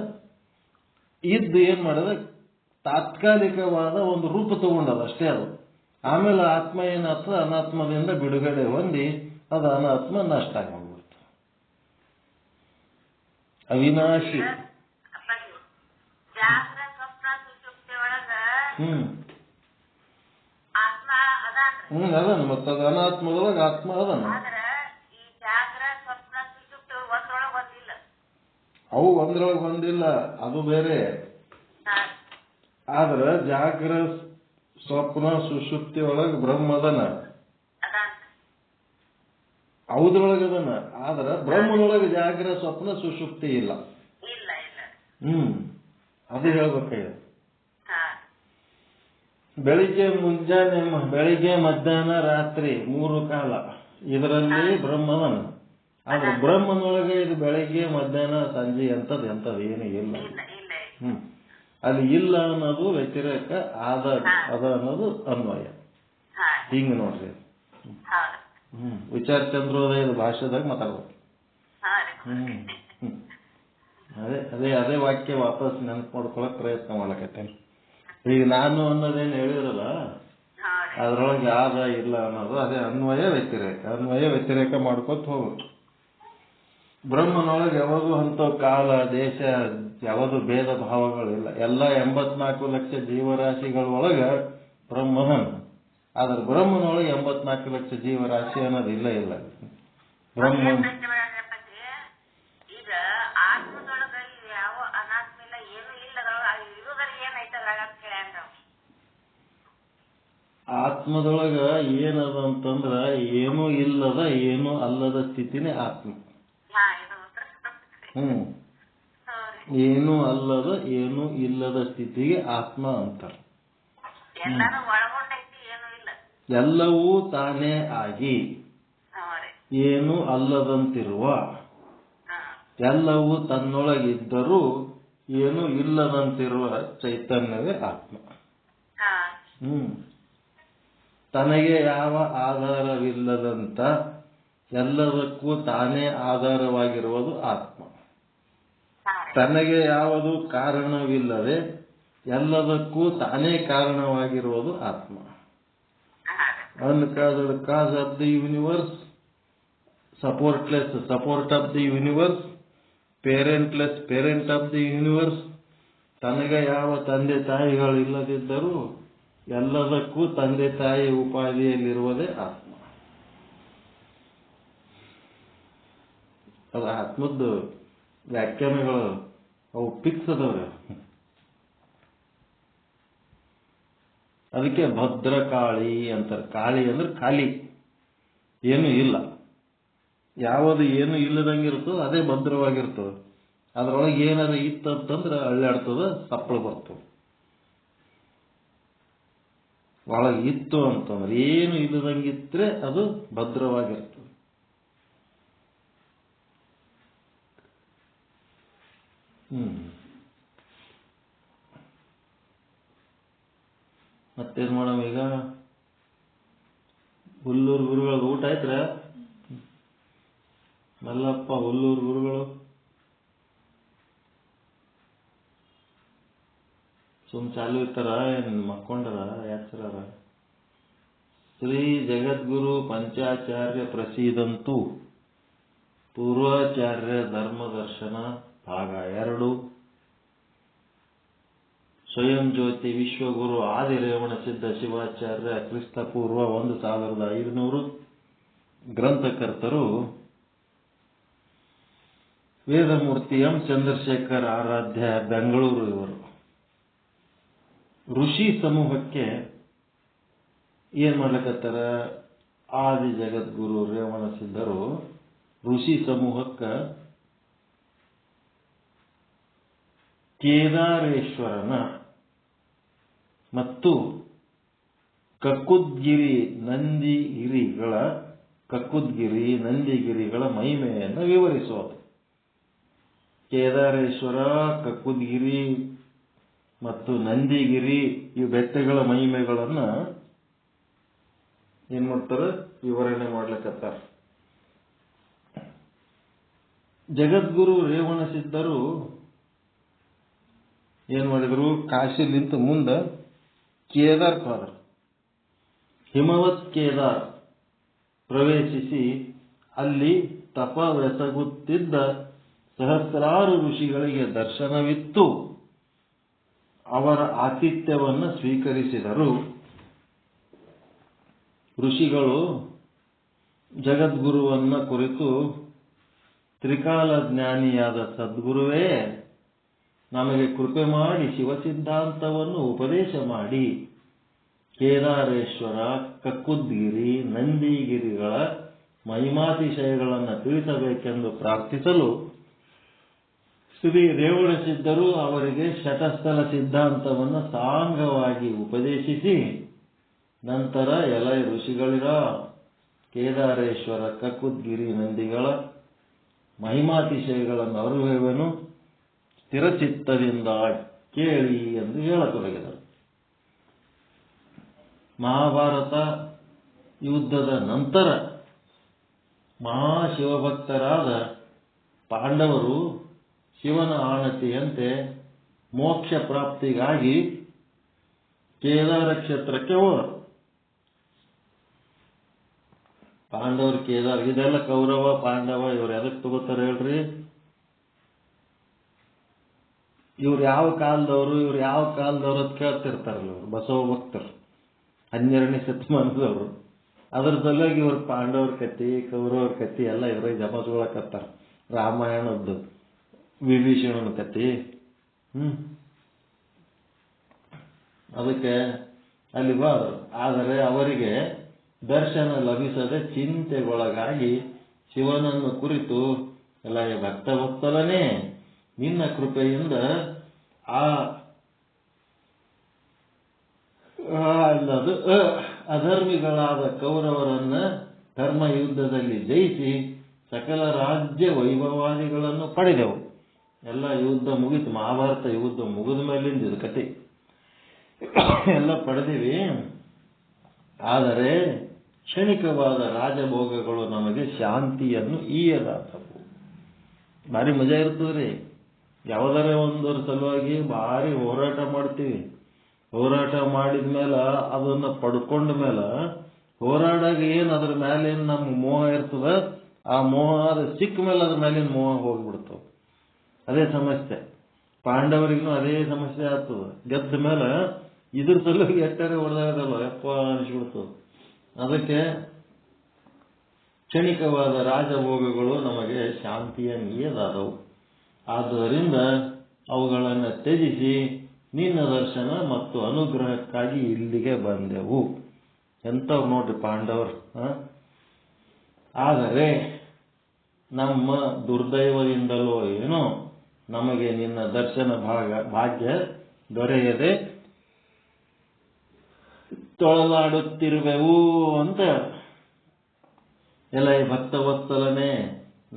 ಇದ್ದು ಏನ್ ಮಾಡದ ತಾತ್ಕಾಲಿಕವಾದ ಒಂದು ರೂಪ ತಗೊಂಡದ ಅಷ್ಟೇ ಅದು. ಆಮೇಲೆ ಆತ್ಮ ಏನಾಗ್ತದ ಅನಾತ್ಮದಿಂದ ಬಿಡುಗಡೆ ಹೊಂದಿ ಅದು ಅನಾತ್ಮ ನಷ್ಟ ಆಗೋಗ್ಬಿಡ್ತು. ಅವಿನಾಶಿ. ಅದನ್ನ ಮತ್ತದ ಅನಾತ್ಮದೊಳಗ ಆತ್ಮ ಅದನ್ನ ಅವು ಒಂದ್ರೊಳಗೆ ಹೊಂದಿಲ್ಲ, ಅದು ಬೇರೆ. ಆದ್ರ ಜಾಗ್ರ ಸ್ವಪ್ನ ಸುಷುಪ್ತಿ ಒಳಗ ಬ್ರಹ್ಮ ಅದನ, ಅವದ್ರೊಳಗದನ. ಆದ್ರ ಬ್ರಹ್ಮನೊಳಗೆ ಜಾಗ್ರ ಸ್ವಪ್ನ ಸುಷುಪ್ತಿ ಇಲ್ಲ. ಅದು ಹೇಳ್ಬೇಕಾಗಿದೆ. ಬೆಳಿಗ್ಗೆ ಮಧ್ಯಾಹ್ನ ರಾತ್ರಿ 3 ಕಾಲ ಇದರಲ್ಲಿ ಬ್ರಹ್ಮದನ. ಆದ್ರೆ ಬ್ರಹ್ಮನೊಳಗೆ ಇದು ಬೆಳಿಗ್ಗೆ ಮಧ್ಯಾಹ್ನ ಸಂಜೆ ಎಂಥದ್ದು ಏನು ಇಲ್ಲ. ಅಲ್ಲಿ ಇಲ್ಲ ಅನ್ನೋದು ವ್ಯತಿರೇಕ, ಅದ ಅನ್ನೋದು ಅನ್ವಯ. ಹಿಂಗ ನೋಡ್ರಿ. ವಿಚಾರ ಚಂದ್ರೋದಯದ ಭಾಷೆದಾಗ ಮಾತಾಡ್ಬೇಕು. ಅದೇ ವಾಕ್ಯ ವಾಪಸ್ ನೆನಪು ಮಾಡ್ಕೊಳಕ್ ಪ್ರಯತ್ನ ಮಾಡ್ಲಕತ್ತೇನೆ. ಈಗ ನಾನು ಅನ್ನೋದೇನು ಹೇಳಿರಲ್ಲ, ಅದ್ರೊಳಗೆ ಆದ ಇಲ್ಲ ಅನ್ನೋದು ಅದೇ ಅನ್ವಯ ವ್ಯತಿರೇಕ ಮಾಡ್ಕೊತ ಹೋಗ್ಬೇಕು. ಬ್ರಹ್ಮನೊಳಗೆ ಯಾವುದು ಅಂತ ಕಾಲ ದೇಶ ಯಾವುದು ಭೇದ ಭಾವಗಳಿಲ್ಲ. ಎಲ್ಲ 84 ಲಕ್ಷ ಜೀವರಾಶಿಗಳೊಳಗ ಬ್ರಹ್ಮನ. ಆದ್ರೆ ಬ್ರಹ್ಮನೊಳಗೆ 84 ಲಕ್ಷ ಜೀವರಾಶಿ ಅನ್ನೋದು ಇಲ್ಲ. ಬ್ರಹ್ಮ ಆತ್ಮದೊಳಗ ಏನದ ಅಂತಂದ್ರ ಏನೂ ಇಲ್ಲದ ಏನೂ ಅಲ್ಲದ ಸ್ಥಿತಿನೇ ಆತ್ಮ. ಏನೂ ಅಲ್ಲದ ಏನೂ ಇಲ್ಲದ ಸ್ಥಿತಿಗೆ ಆತ್ಮ ಅಂತಾರೆ. ಎಲ್ಲವೂ ತಾನೇ ಆಗಿ ಏನು ಅಲ್ಲದಂತಿರುವ, ಎಲ್ಲವೂ ತನ್ನೊಳಗಿದ್ದರೂ ಏನು ಇಲ್ಲದಂತಿರುವ ಚೈತನ್ಯವೇ ಆತ್ಮ. ತನಗೆ ಯಾವ ಆಧಾರವಿಲ್ಲದಂತ ಎಲ್ಲದಕ್ಕೂ ತಾನೇ ಆಧಾರವಾಗಿರುವುದು ಆತ್ಮ. ತನಗೆ ಯಾವುದು ಕಾರಣವಿಲ್ಲದೆ ಎಲ್ಲದಕ್ಕೂ ತಾನೇ ಕಾರಣವಾಗಿರುವುದು ಆತ್ಮ. Uncaused cause of the universe, supportless support of the universe, parentless parent of the universe. ತನಗೆ ಯಾವ ತಂದೆ ತಾಯಿಗಳಿಲ್ಲದಿದ್ದರೂ ಎಲ್ಲದಕ್ಕೂ ತಂದೆ ತಾಯಿ ಉಪಾಧಿಯಲ್ಲಿರುವುದೇ ಆತ್ಮ. ಅದು ಆತ್ಮದ್ದು ವ್ಯಾಖ್ಯಾನಗಳು ಅವು ಫಿಕ್ಸ್ ಅದಾವ್ರೆ. ಅದಕ್ಕೆ ಭದ್ರಕಾಳಿ ಅಂತಾರೆ. ಕಾಳಿ ಅಂದ್ರೆ ಖಾಲಿ, ಏನು ಇಲ್ಲ. ಯಾವುದು ಏನು ಇಲ್ಲದಂಗಿರ್ತದೋ ಅದೇ ಭದ್ರವಾಗಿರ್ತದೆ. ಅದ್ರೊಳಗೆ ಏನಾರ ಇತ್ತಂತಂದ್ರೆ ಅಳ್ಳಾಡ್ತದ, ಸಪ್ಪಳ ಬರ್ತದೆ. ಒಳಗೆ ಇತ್ತು ಅಂತಂದ್ರೆ ಏನು ಇಲ್ಲದಂಗಿದ್ರೆ ಅದು ಭದ್ರವಾಗಿರ್ತದೆ. ಮತ್ತೇನ್ ಮಾಡಮ್ ಈಗ? ಹುಲ್ಲೂರು ಗುರುಗಳದ್ದು ಊಟ ಆಯ್ತ್ರ? ಮಲ್ಲಪ್ಪ ಹುಲ್ಲೂರು ಗುರುಗಳು ಸುಮ್ ಚಾಲು ಇರ್ತಾರ, ಏನ್ ಮಕ್ಕೊಂಡರ ಯಾಚರಾರ? ಶ್ರೀ ಜಗದ್ಗುರು ಪಂಚಾಚಾರ್ಯ ಪ್ರಸೀದಂತು ಪೂರ್ವಾಚಾರ್ಯ ಧರ್ಮದರ್ಶನ ಭಾಗ 2. ಸ್ವಯಂ ಜ್ಯೋತಿ ವಿಶ್ವಗುರು ಆದಿರೇವಣ ಸಿದ್ಧ ಶಿವಾಚಾರ್ಯ ಕ್ರಿಸ್ತಪೂರ್ವ 1500. ಗ್ರಂಥಕರ್ತರು ವೇದಮೂರ್ತಿ ಎಂ ಚಂದ್ರಶೇಖರ್ ಆರಾಧ್ಯ, ಬೆಂಗಳೂರು. ಇವರು ಋಷಿ ಸಮೂಹಕ್ಕೆ ಏನ್ ಮಾಡ್ಲಿಕತ್ತಾರ? ಆದಿ ಜಗದ್ಗುರು ರೇವಣ ಸಿದ್ಧರು ಋಷಿ ಸಮೂಹಕ್ಕ ಕೇದಾರೇಶ್ವರನ ಮತ್ತು ನಂದಿಗಿರಿಗಳ ಮಹಿಮೆಯನ್ನು ವಿವರಿಸೋದು. ಕೇದಾರೇಶ್ವರ, ಕಕ್ಕುದ್ಗಿರಿ ಮತ್ತು ನಂದಿಗಿರಿ ಈ ಬೆಟ್ಟಗಳ ಮಹಿಮೆಗಳನ್ನ ಏನ್ ಮಾಡ್ತಾರೆ? ವಿವರಣೆ ಮಾಡ್ಲಿಕತ್ತಾರ. ಜಗದ್ಗುರು ರೇವಣ ಸಿದ್ಧರು ಏನ್ ಮಾಡಿದ್ರು, ಕಾಶಿಲಿಂತ ಮುಂದೆ ಕೇದಾರ್ ಹೋದರು. ಹಿಮವತ್ ಕೇದಾರ್ ಪ್ರವೇಶಿಸಿ ಅಲ್ಲಿ ತಪವೆಸಗುತ್ತಿದ್ದ ಸಹಸ್ರಾರು ಋಷಿಗಳಿಗೆ ದರ್ಶನವಿತ್ತು. ಅವರ ಆತಿಥ್ಯವನ್ನು ಸ್ವೀಕರಿಸಿದರು. ಋಷಿಗಳು ಜಗದ್ಗುರುವನ್ನ ಕುರಿತು, ತ್ರಿಕಾಲ ಜ್ಞಾನಿಯಾದ ಸದ್ಗುರುವೇ, ನಮಗೆ ಕೃಪೆ ಮಾಡಿ ಶಿವಸಿದ್ಧಾಂತವನ್ನು ಉಪದೇಶ ಮಾಡಿ ಕೇದಾರೇಶ್ವರ, ಕಕ್ಕುದ್ಗಿರಿ, ನಂದಿಗಿರಿಗಳ ಮಹಿಮಾತಿಶಯಗಳನ್ನು ತಿಳಿಸಬೇಕೆಂದು ಪ್ರಾರ್ಥಿಸಲು ಶ್ರೀ ರೇವಣಸಿದ್ಧರು ಅವರಿಗೆ ಶತಸ್ಥಲ ಸಿದ್ಧಾಂತವನ್ನು ಸಾಂಗವಾಗಿ ಉಪದೇಶಿಸಿ, ನಂತರ ಎಲೈ ಋಷಿಗಳಿರ, ಕೇದಾರೇಶ್ವರ, ಕಕ್ಕುದ್ಗಿರಿ, ನಂದಿಗಳ ಮಹಿಮಾತಿಶಯಗಳನ್ನು ಅರಿಯುವೆನು, ಸ್ಥಿರಚಿತ್ತದಿಂದ ಕೇಳಿ ಎಂದು ಹೇಳತೊಡಗಿದರು. ಮಹಾಭಾರತ ಯುದ್ಧದ ನಂತರ ಮಹಾಶಿವಭಕ್ತರಾದ ಪಾಂಡವರು ಶಿವನ ಆಣತಿಯಂತೆ ಮೋಕ್ಷ ಪ್ರಾಪ್ತಿಗಾಗಿ ಕೇದಾರ ಕ್ಷೇತ್ರಕ್ಕೆ ಹೋದರು. ಪಾಂಡವರು ಕೇದಾರ, ಇದೆಲ್ಲ ಕೌರವ ಪಾಂಡವ ಇವ್ರು ಎದಕ್ಕೆ ತಗೋತಾರೆ ಹೇಳ್ರಿ? ಇವ್ರು ಯಾವ ಕಾಲದವರು ಅಂತ ಕೇಳ್ತಿರ್ತಾರಲ್ಲ ಇವ್ರು, ಬಸವ ಭಕ್ತರು, 12ನೇ ಶತಮಾನದವರು. ಅದ್ರ ಸಲುವಾಗಿ ಇವ್ರು ಪಾಂಡವ್ರ ಕತಿ, ಕೌರವ್ರ ಕತಿ ಎಲ್ಲ ಇವ್ರಿಗೆ ಜಮಸ್ಕೊಳಕತ್ತಾರ. ರಾಮಾಯಣದ್ದು ವಿಭೀಷಣನ ಕತಿ. ಅದಕ್ಕೆ ಅಲ್ಲಿ ಬಾದರು. ಆದರೆ ಅವರಿಗೆ ದರ್ಶನ ಲಭಿಸದೆ ಚಿಂತೆಗೊಳಗಾಗಿ ಶಿವನನ್ನು ಕುರಿತು, ಎಲ್ಲ ಭಕ್ತವತ್ಸಲನೇ, ನಿನ್ನ ಕೃಪೆಯಿಂದ ಅಧರ್ಮಿಗಳಾದ ಕೌರವರನ್ನ ಧರ್ಮಯುದ್ಧದಲ್ಲಿ ಜಯಿಸಿ ಸಕಲ ರಾಜ್ಯ ವೈಭವಾದಿಗಳನ್ನು ಪಡೆದೆವು. ಎಲ್ಲ ಯುದ್ಧ ಮುಗಿತು, ಮಹಾಭಾರತ ಯುದ್ಧ ಮುಗಿದ ಮೇಲಿಂದ ಇದು ಕತೆ ಎಲ್ಲ ಪಡೆದಿವಿ. ಆದರೆ ಕ್ಷಣಿಕವಾದ ರಾಜಭೋಗಗಳು ನಮಗೆ ಶಾಂತಿಯನ್ನು ಈಯದಾದವು. ಭಾರಿ ಮಜಾ ಇರ್ತದ್ರಿ. ಯಾವುದರ ಒಂದರ ಸಲುವಾಗಿ ಭಾರಿ ಹೋರಾಟ ಮಾಡ್ತೀವಿ. ಹೋರಾಟ ಮಾಡಿದ ಮೇಲೆ ಅದನ್ನ ಪಡ್ಕೊಂಡ ಮೇಲೆ ಹೋರಾಡಾಗ ಏನು ಅದ್ರ ಮೇಲೇನು ನಮ್ಮ ಮೋಹ ಇರ್ತದ, ಆ ಮೋಹ ಅದು ಸಿಕ್ಕ ಮೇಲೆ ಅದ್ರ ಮೇಲಿನ ಮೋಹ ಹೋಗ್ಬಿಡ್ತಾವ. ಅದೇ ಸಮಸ್ಯೆ ಪಾಂಡವರಿಗೂ ಅದೇ ಸಮಸ್ಯೆ ಆಗ್ತದ. ಗೆದ್ದ ಮೇಲೆ ಇದ್ರ ಸಲುವಾಗಿ ಎಟ್ಟರೆ ಹೊಡೆದಾಗದಲ್ಲ ಯಪ್ಪ ಅನಿಸ್ಬಿಡ್ತದೆ. ಅದಕ್ಕೆ ಕ್ಷಣಿಕವಾದ ರಾಜಭೋಗಗಳು ನಮಗೆ ಶಾಂತಿಯ ನೀಯದಾದವು. ಆದ್ದರಿಂದ ಅವುಗಳನ್ನು ತ್ಯಜಿಸಿ ನಿನ್ನ ದರ್ಶನ ಮತ್ತು ಅನುಗ್ರಹಕ್ಕಾಗಿ ಇಲ್ಲಿಗೆ ಬಂದೆವು. ಎಂಥವ್ರು ನೋಡ್ರಿ ಪಾಂಡವರು. ಆದರೆ ನಮ್ಮ ದುರ್ದೈವದಿಂದಲೋ ಏನೋ ನಮಗೆ ನಿನ್ನ ದರ್ಶನ ಭಾಗ್ಯ ದೊರೆಯದೆ ತೊಳಲಾಡುತ್ತಿರುವೆವು ಅಂತ. ಎಲ್ಲ ಭಕ್ತವತ್ಸಲನೇ,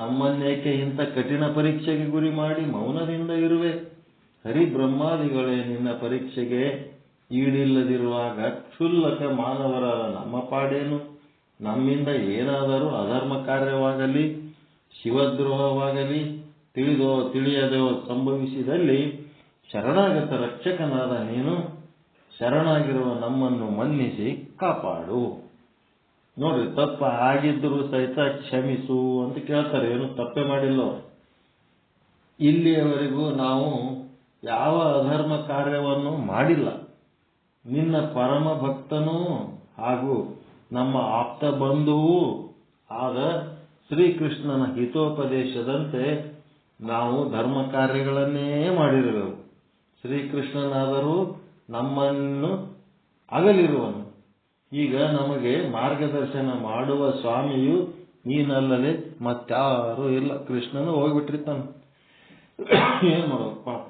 ನಮ್ಮನ್ನೇಕೆ ಇಂಥ ಕಠಿಣ ಪರೀಕ್ಷೆಗೆ ಗುರಿ ಮಾಡಿ ಮೌನದಿಂದ ಇರುವೆ? ಹರಿಬ್ರಹ್ಮಾದಿಗಳೇ, ನಿನ್ನ ಪರೀಕ್ಷೆಗೆ ಈಡಿಲ್ಲದಿರುವಾಗ ಕ್ಷುಲ್ಲಕ ಮಾನವರಾದ ನಮ್ಮ ಪಾಡೇನು? ನಮ್ಮಿಂದ ಏನಾದರೂ ಅಧರ್ಮ ಕಾರ್ಯವಾಗಲಿ ಶಿವದ್ರೋಹವಾಗಲಿ ತಿಳಿದೋ ತಿಳಿಯದೋ ಸಂಭವಿಸಿದಲ್ಲಿ ಶರಣಾಗತ ರಕ್ಷಕನಾದ ನೀನು ಶರಣಾಗಿರುವ ನಮ್ಮನ್ನು ಮನ್ನಿಸಿ ಕಾಪಾಡು. ನೋಡ್ರಿ, ತಪ್ಪ ಆಗಿದ್ದರೂ ಸಹಿತ ಕ್ಷಮಿಸು ಅಂತ ಕೇಳ್ತಾರೆ. ಏನು ತಪ್ಪೇ ಮಾಡಿಲ್ಲ. ಇಲ್ಲಿಯವರೆಗೂ ನಾವು ಯಾವ ಅಧರ್ಮ ಕಾರ್ಯವನ್ನು ಮಾಡಿಲ್ಲ. ನಿನ್ನ ಪರಮ ಭಕ್ತನೂ ಹಾಗೂ ನಮ್ಮ ಆಪ್ತ ಬಂಧುವೂ ಆದ ಶ್ರೀಕೃಷ್ಣನ ಹಿತೋಪದೇಶದಂತೆ ನಾವು ಧರ್ಮ ಕಾರ್ಯಗಳನ್ನೇ ಮಾಡಿರುವೆವು. ಶ್ರೀಕೃಷ್ಣನಾದರೂ ನಮ್ಮನ್ನು ಅಗಲಿರುವನು. ಈಗ ನಮಗೆ ಮಾರ್ಗದರ್ಶನ ಮಾಡುವ ಸ್ವಾಮಿಯು ನೀನಲ್ಲದೆ ಮತ್ತಾರೂ ಇಲ್ಲ. ಕೃಷ್ಣನು ಹೋಗ್ಬಿಟ್ಟಿರ್ತಾನೆ. ಏನ್ ಮಾಡುವ ಪಾಪ.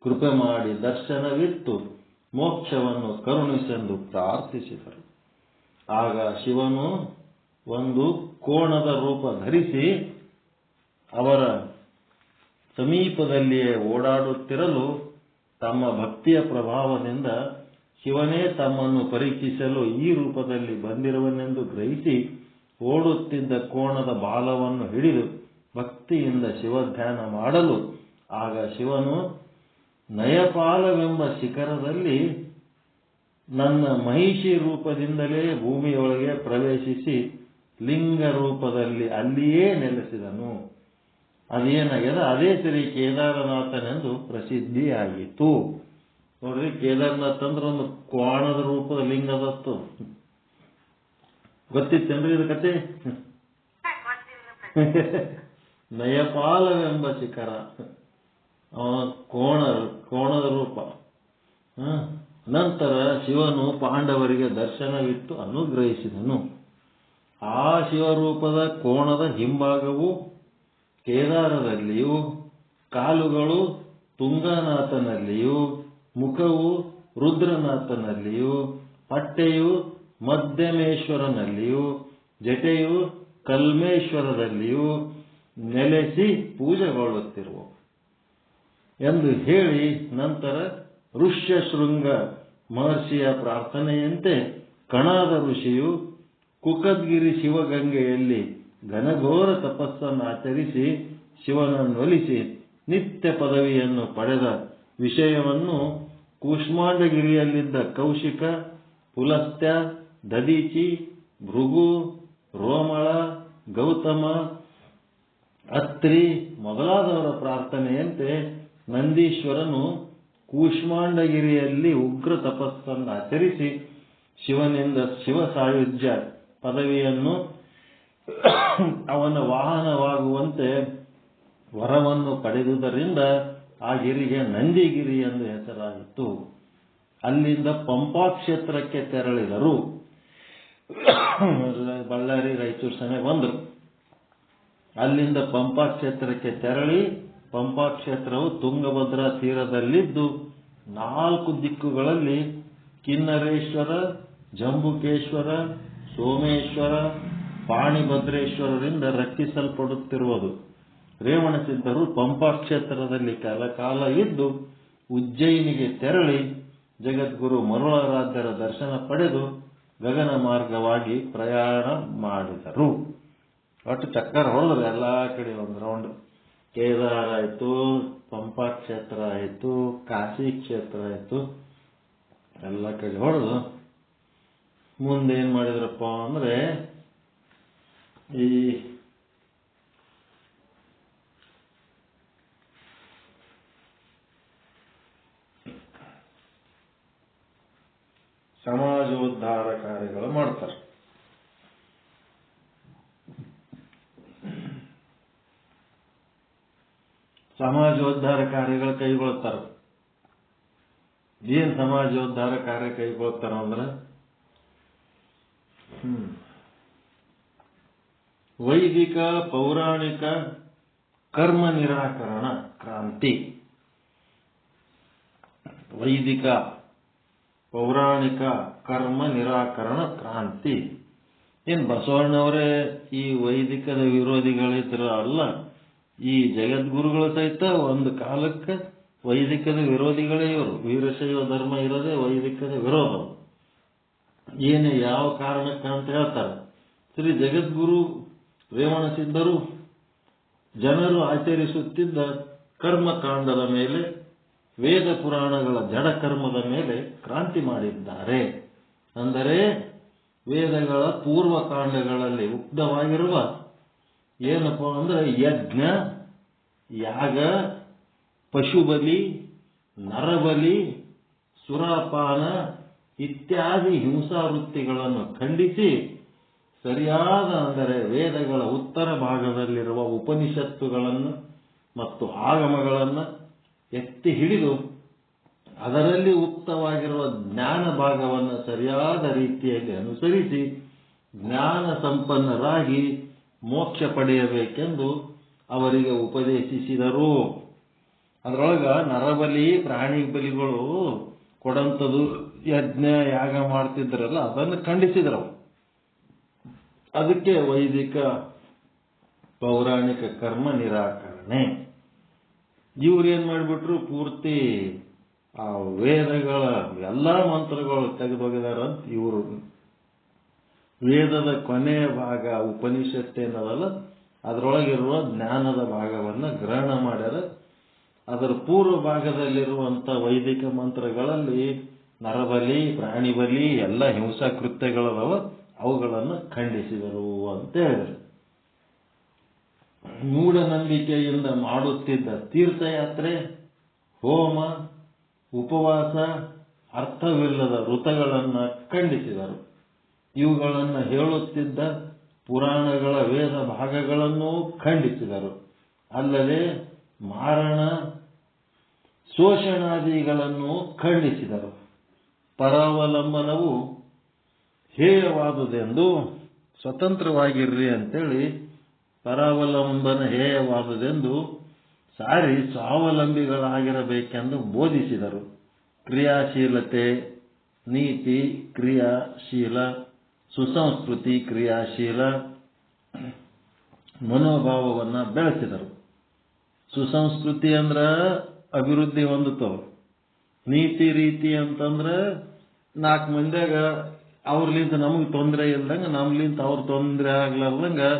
ಕೃಪೆ ಮಾಡಿ ದರ್ಶನವಿತ್ತು ಮೋಕ್ಷವನ್ನು ಕರುಣಿಸೆಂದು ಪ್ರಾರ್ಥಿಸಿದರು. ಆಗ ಶಿವನು ಒಂದು ಕೋಣದ ರೂಪ ಧರಿಸಿ ಅವರ ಸಮೀಪದಲ್ಲಿಯೇ ಓಡಾಡುತ್ತಿರಲು ತಮ್ಮ ಭಕ್ತಿಯ ಪ್ರಭಾವದಿಂದ ಶಿವನೇ ತಮ್ಮನ್ನು ಪರೀಕ್ಷಿಸಲು ಈ ರೂಪದಲ್ಲಿ ಬಂದಿರುವನೆಂದು ಗ್ರಹಿಸಿ ಓಡುತ್ತಿದ್ದ ಕೋಣದ ಬಾಲವನ್ನು ಹಿಡಿದು ಭಕ್ತಿಯಿಂದ ಶಿವಧ್ಯಾನ ಮಾಡಲು ಆಗ ಶಿವನು ನಯಪಾಲವೆಂಬ ಶಿಖರದಲ್ಲಿ ನನ್ನ ಮಹಿಷಿ ರೂಪದಿಂದಲೇ ಭೂಮಿಯೊಳಗೆ ಪ್ರವೇಶಿಸಿ ಲಿಂಗ ರೂಪದಲ್ಲಿ ಅಲ್ಲಿಯೇ ನೆಲೆಸಿದನು. ಅದೇನಾಗ್ಯದ, ಅದೇ ಶ್ರೀ ಕೇದಾರನಾಥನೆಂದು ಪ್ರಸಿದ್ಧಿಯಾಗಿತ್ತು. ನೋಡ್ರಿ, ಕೇದಾರನಾಥ್ ಅಂದ್ರೆ ಒಂದು ಕೋಣದ ರೂಪದ ಲಿಂಗದತ್ತು. ಗೊತ್ತಿತ್ತೇನ್ರಿ ಇದು ಕತೆ? ನಯಪಾಲವೆಂಬ ಶಿಖರ, ಕೋಣದ ರೂಪ. ನಂತರ ಶಿವನು ಪಾಂಡವರಿಗೆ ದರ್ಶನವಿತ್ತು ಅನುಗ್ರಹಿಸಿದನು. ಆ ಶಿವರೂಪದ ಕೋಣದ ಹಿಂಭಾಗವು ಕೇದಾರದಲ್ಲಿಯೂ, ಕಾಲುಗಳು ತುಂಗನಾಥನಲ್ಲಿಯೂ, ಮುಖವು ರುದ್ರನಾಥನಲ್ಲಿಯೂ, ಹೊಟ್ಟೆಯು ಮಧ್ಯಮೇಶ್ವರನಲ್ಲಿಯೂ, ಜಟೆಯು ಕಲ್ಮೇಶ್ವರದಲ್ಲಿಯೂ ನೆಲೆಸಿ ಪೂಜೆಗೊಳ್ಳುತ್ತಿರುವ ಎಂದು ಹೇಳಿ ನಂತರ ಋಷ್ಯಶೃಂಗ ಮಹರ್ಷಿಯ ಪ್ರಾರ್ಥನೆಯಂತೆ ಕಣಾದ ಋಷಿಯು ಕುಕದ್ಗಿರಿ ಶಿವಗಂಗೆಯಲ್ಲಿ ಘನಘೋರ ತಪಸ್ಸನ್ನು ಆಚರಿಸಿ ಶಿವನನ್ನೊಲಿಸಿ ನಿತ್ಯ ಪದವಿಯನ್ನು ಪಡೆದ ವಿಷಯವನ್ನು ಕೂಷ್ಮಾಂಡಗಿರಿಯಲ್ಲಿದ್ದ ಕೌಶಿಕ, ಪುಲಸ್ತ್ಯ, ದದೀಚಿ, ಭೃಗು, ರೋಮಳ, ಗೌತಮ, ಅತ್ರಿ ಮೊದಲಾದವರ ಪ್ರಾರ್ಥನೆಯಂತೆ ನಂದೀಶ್ವರನು ಕೂಷ್ಮಾಂಡಗಿರಿಯಲ್ಲಿ ಉಗ್ರ ತಪಸ್ಸನ್ನು ಆಚರಿಸಿ ಶಿವನಿಂದ ಶಿವ ಸಾಯುಜ್ಯ ಪದವಿಯನ್ನು ಅವನ ವಾಹನವಾಗುವಂತೆ ವರವನ್ನು ಪಡೆದುದರಿಂದ ಆ ಗಿರಿಗೆ ನಂದಿಗಿರಿ ಎಂದು ಹೆಸರಾಯಿತು. ಅಲ್ಲಿಂದ ಪಂಪಾ ಕ್ಷೇತ್ರಕ್ಕೆ ತೆರಳಿದರು. ಬಳ್ಳಾರಿ ರಾಯಚೂರು ಸಮಯ ಬಂದರು. ಅಲ್ಲಿಂದ ಪಂಪಾ ಕ್ಷೇತ್ರಕ್ಕೆ ತೆರಳಿ, ಪಂಪಾ ಕ್ಷೇತ್ರವು ತುಂಗಭದ್ರಾ ತೀರದಲ್ಲಿದ್ದು 4 ದಿಕ್ಕುಗಳಲ್ಲಿ ಕಿನ್ನರೇಶ್ವರ, ಜಂಬುಕೇಶ್ವರ, ಸೋಮೇಶ್ವರ, ಪಾಣಿಭದ್ರೇಶ್ವರರಿಂದ ರಕ್ಷಿಸಲ್ಪಡುತ್ತಿರುವುದು. ರೇವಣಸಿದ್ಧರು ಪಂಪಾ ಕ್ಷೇತ್ರದಲ್ಲಿ ಕಾಲ ಇದ್ದು ಉಜ್ಜಯಿನಿಗೆ ತೆರಳಿ ಜಗದ್ಗುರು ಮರುಳಾರಾಧ್ಯರ ದರ್ಶನ ಪಡೆದು ಗಗನ ಮಾರ್ಗವಾಗಿ ಪ್ರಯಾಣ ಮಾಡಿದರು. ಒಟ್ಟು ಚಕ್ಕರ್ ಹೊಡೆದ್ರು, ಎಲ್ಲಾ ಕಡೆ ಒಂದು ರೌಂಡ್. ಕೇದಾರ ಆಯ್ತು, ಪಂಪಾ ಕ್ಷೇತ್ರ ಆಯ್ತು, ಕಾಶಿ ಕ್ಷೇತ್ರ ಆಯ್ತು, ಎಲ್ಲ ಕಡೆ ಹೊಡೆದು ಮುಂದೆ ಏನ್ ಮಾಡಿದ್ರಪ್ಪ ಅಂದ್ರೆ, ಈ ಸಮಾಜೋದ್ಧಾರ ಕಾರ್ಯಗಳು ಮಾಡ್ತಾರೆ. ಸಮಾಜೋದ್ಧಾರ ಕಾರ್ಯಗಳು ಕೈಗೊಳ್ತಾರೆ. ಏನ್ ಸಮಾಜೋದ್ಧಾರ ಕಾರ್ಯ ಕೈಗೊಳ್ತಾರ ಅಂದ್ರೆ, ವೈದಿಕ ಪೌರಾಣಿಕ ಕರ್ಮ ನಿರಾಕರಣ ಕ್ರಾಂತಿ. ವೈದಿಕ ಪೌರಾಣಿಕ ಕರ್ಮ ನಿರಾಕರಣ ಕ್ರಾಂತಿ. ಏನ್ ಬಸವಣ್ಣವರೇ ಈ ವೈದಿಕದ ವಿರೋಧಿಗಳಿದ್ರ ಅಲ್ಲ, ಈ ಜಗದ್ಗುರುಗಳು ಸಹಿತ ಒಂದು ಕಾಲಕ್ಕೆ ವೈದಿಕದ ವಿರೋಧಿಗಳೇ ಇವರು. ವೀರಶೈವ ಧರ್ಮ ಇರೋದೇ ವೈದಿಕದ ವಿರೋಧ. ಏನು ಯಾವ ಕಾರಣಕ್ಕೆ ಅಂತ ಹೇಳ್ತಾರೆ. ಶ್ರೀ ಜಗದ್ಗುರು ರೇವಣಸಿದ್ಧರು ಜನರು ಆಚರಿಸುತ್ತಿದ್ದ ಕರ್ಮಕಾಂಡದ ಮೇಲೆ, ವೇದ ಪುರಾಣಗಳ ಜಡ ಕರ್ಮದ ಮೇಲೆ ಕ್ರಾಂತಿ ಮಾಡಿದ್ದಾರೆ. ಅಂದರೆ ವೇದಗಳ ಪೂರ್ವಕಾಂಡಗಳಲ್ಲಿ ಉಕ್ತವಾಗಿರುವ ಏನಪ್ಪ ಅಂದ್ರೆ ಯಜ್ಞ, ಯಾಗ, ಪಶುಬಲಿ, ನರಬಲಿ, ಸುರಾಪಾನ ಇತ್ಯಾದಿ ಹಿಂಸಾವೃತ್ತಿಗಳನ್ನು ಖಂಡಿಸಿ ಸರಿಯಾದ, ಅಂದರೆ ವೇದಗಳ ಉತ್ತರ ಭಾಗದಲ್ಲಿರುವ ಉಪನಿಷತ್ತುಗಳನ್ನು ಮತ್ತು ಆಗಮಗಳನ್ನು ಎತ್ತಿ ಹಿಡಿದು ಅದರಲ್ಲಿ ಉಕ್ತವಾಗಿರುವ ಜ್ಞಾನ ಭಾಗವನ್ನು ಸರಿಯಾದ ರೀತಿಯಲ್ಲಿ ಅನುಸರಿಸಿ ಜ್ಞಾನ ಸಂಪನ್ನರಾಗಿ ಮೋಕ್ಷ ಪಡೆಯಬೇಕೆಂದು ಅವರಿಗೆ ಉಪದೇಶಿಸಿದರು. ಅದರೊಳಗ ನರಬಲಿ, ಪ್ರಾಣಿ ಬಲಿಗಳು ಕೊಡಂಥದ್ದು, ಯಜ್ಞ ಯಾಗ ಮಾಡ್ತಿದ್ರಲ್ಲ ಅದನ್ನು ಖಂಡಿಸಿದ್ರು. ಅದಕ್ಕೆ ವೈದಿಕ ಪೌರಾಣಿಕ ಕರ್ಮ ನಿರಾಕರಣೆ. ಇವ್ರೇನ್ ಮಾಡಿಬಿಟ್ರು, ಪೂರ್ತಿ ಆ ವೇದಗಳ ಎಲ್ಲಾ ಮಂತ್ರಗಳು ತೆಗೆದೊಗೆದಾರಂತ ಇವರು. ವೇದದ ಕೊನೆಯ ಭಾಗ ಉಪನಿಷತ್ತೇನದಲ್ಲ ಅದರೊಳಗಿರುವ ಜ್ಞಾನದ ಭಾಗವನ್ನು ಗ್ರಹಣ ಮಾಡ್ಯಾರ. ಅದರ ಪೂರ್ವ ಭಾಗದಲ್ಲಿರುವಂಥ ವೈದಿಕ ಮಂತ್ರಗಳಲ್ಲಿ ನರಬಲಿ, ಪ್ರಾಣಿ ಬಲಿ ಎಲ್ಲ ಹಿಂಸಾ ಕೃತ್ಯಗಳದವ, ಅವುಗಳನ್ನು ಖಂಡಿಸಿದರು ಅಂತ ಹೇಳಿದರು. ಮೂಢನಂಬಿಕೆಯಿಂದ ಮಾಡುತ್ತಿದ್ದ ತೀರ್ಥಯಾತ್ರೆ, ಹೋಮ, ಉಪವಾಸ, ಅರ್ಥವಿಲ್ಲದ ವೃತಗಳನ್ನು ಖಂಡಿಸಿದರು. ಇವುಗಳನ್ನು ಹೇಳುತ್ತಿದ್ದ ಪುರಾಣಗಳ ವೇದ ಭಾಗಗಳನ್ನು ಖಂಡಿಸಿದರು. ಅಲ್ಲದೆ ಮಾರಣ, ಶೋಷಣಾದಿಗಳನ್ನು ಖಂಡಿಸಿದರು. ಪರಾವಲಂಬನವು ಹೇಯವಾದುದೆಂದು, ಸ್ವತಂತ್ರವಾಗಿರ್ರಿ ಅಂತೇಳಿ ಪರಾವಲಂಬನ ಹೇಯವಾದುದೆಂದು ಸಾರಿ ಸ್ವಾವಲಂಬಿಗಳಾಗಿರಬೇಕೆಂದು ಬೋಧಿಸಿದರು. ಕ್ರಿಯಾಶೀಲತೆ, ನೀತಿ ಕ್ರಿಯಾಶೀಲ, ಸುಸಂಸ್ಕೃತಿ ಕ್ರಿಯಾಶೀಲ ಮನೋಭಾವವನ್ನು ಬೆಳೆಸಿದರು. ಸುಸಂಸ್ಕೃತಿ ಅಂದ್ರೆ ಅಭಿವೃದ್ಧಿ ಹೊಂದುತ್ತವೆ. ನೀತಿ ರೀತಿ ಅಂತಂದ್ರೆ 4 ಮಂದಿಯಾಗ ಅವ್ರಲಿಂತ ನಮಗೆ ತೊಂದರೆ ಇಲ್ದಂಗೆ, ನಮ್ಲಿಂತ ಅವ್ರ ತೊಂದರೆ ಆಗ್ಲಾರ್ದಂಗೆ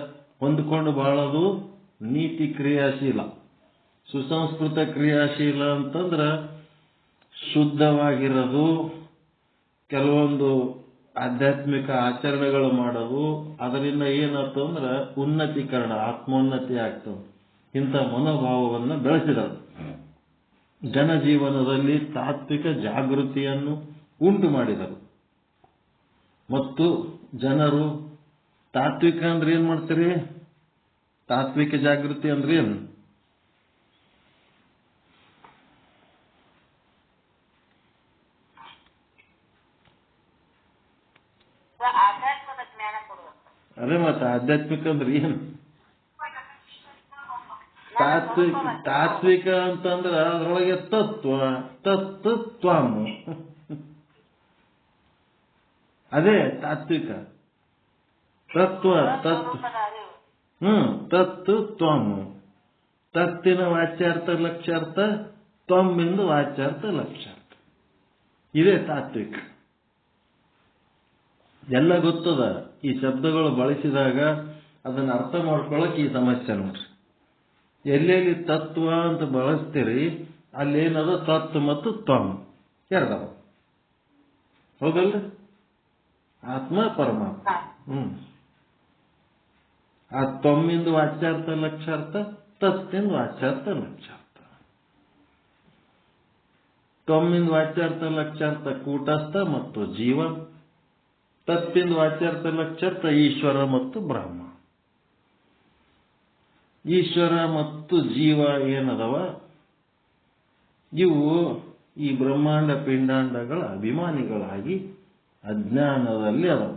ಹೊಂದ್ಕೊಂಡು ಬಾಳೋದು ನೀತಿ ಕ್ರಿಯಾಶೀಲ. ಸುಸಂಸ್ಕೃತ ಕ್ರಿಯಾಶೀಲ ಅಂತಂದ್ರೆ ಶುದ್ಧವಾಗಿರೋದು, ಕೆಲವೊಂದು ಆಧ್ಯಾತ್ಮಿಕ ಆಚರಣೆಗಳು ಮಾಡೋದು, ಅದರಿಂದ ಏನಾಯ್ತು ಅಂದ್ರೆ ಉನ್ನತೀಕರಣ, ಆತ್ಮೋನ್ನತಿ ಆಗ್ತದೆ. ಇಂಥ ಮನೋಭಾವವನ್ನು ಬೆಳೆಸಿದರು. ಜನಜೀವನದಲ್ಲಿ ತಾತ್ವಿಕ ಜಾಗೃತಿಯನ್ನು ಉಂಟು ಮಾಡಿದರು. ಮತ್ತು ಜನರು ತಾತ್ವಿಕ ಅಂದ್ರೆ ಏನ್ ಮಾಡ್ತೀರಿ? ತಾತ್ವಿಕ ಜಾಗೃತಿ ಅಂದ್ರೆ ಏನು? ಆಧ್ಯಾತ್ಮದ ಜ್ಞಾನ ಕೊಡುವಂತ. ಅದೇ ಮತ್ತೆ ಆಧ್ಯಾತ್ಮಿಕ ಅಂದ್ರೆ ಏನು? ತಾತ್ವಿಕ ಅಂತಂದ್ರ ಅದರೊಳಗೆ ತತ್ವಂ, ಅದೇ ತಾತ್ವಿಕ. ತತ್ವ ತತ್ವಂ, ತತ್ತಿನ ವಾಚ್ಯಾರ್ಥ ಲಕ್ಷ್ಯಾರ್ಥ, ತ್ವಮ್ಮಿಂದು ವಾಚ್ಯಾರ್ಥ ಲಕ್ಷ್ಯಾರ್ಥ, ಇದೇ ತಾತ್ವಿಕ. ಎಲ್ಲ ಗೊತ್ತದ. ಈ ಶಬ್ದಗಳು ಬಳಸಿದಾಗ ಅದನ್ನ ಅರ್ಥ ಮಾಡ್ಕೊಳ್ಳಕ್ ಈ ಸಮಸ್ಯೆ ನೋಡ್ರಿ. ಎಲ್ಲೆಲ್ಲಿ ತತ್ವ ಅಂತ ಬಳಸ್ತೀರಿ ಅಲ್ಲೇನದ ತತ್ವ ಮತ್ತು ತ್ವಂ ಎರಡವ, ಹೌದಲ್ರಿ? ಆತ್ಮ ಪರಮಾತ್ಮ. ಆ ತ್ವಮ್ಮಿಂದು ವಾಚ್ಯಾರ್ಥ ಲಕ್ಷ್ಯಾರ್ಥ, ತತ್ತಿಂದು ವಾಚ್ಯಾರ್ಥ ಲಕ್ಷ್ಯಾರ್ಥ. ತ್ವಮ್ಮಿಂದು ವಾಚ್ಯಾರ್ಥ ಲಕ್ಷ್ಯಾರ್ಥ ಕೂಟಸ್ಥ ಮತ್ತು ಜೀವ, ತತ್ತಿಂದು ವಾಚ್ಯಾರ್ಥ ಲಕ್ಷ್ಯಾರ್ಥ ಈಶ್ವರ ಮತ್ತು ಬ್ರಹ್ಮ. ಈಶ್ವರ ಮತ್ತು ಜೀವ ಏನದವ, ಇವು ಈ ಬ್ರಹ್ಮಾಂಡ ಪಿಂಡಾಂಡಗಳ ಅಭಿಮಾನಿಗಳಾಗಿ ಅಜ್ಞಾನದಲ್ಲಿ ಅದಾವ.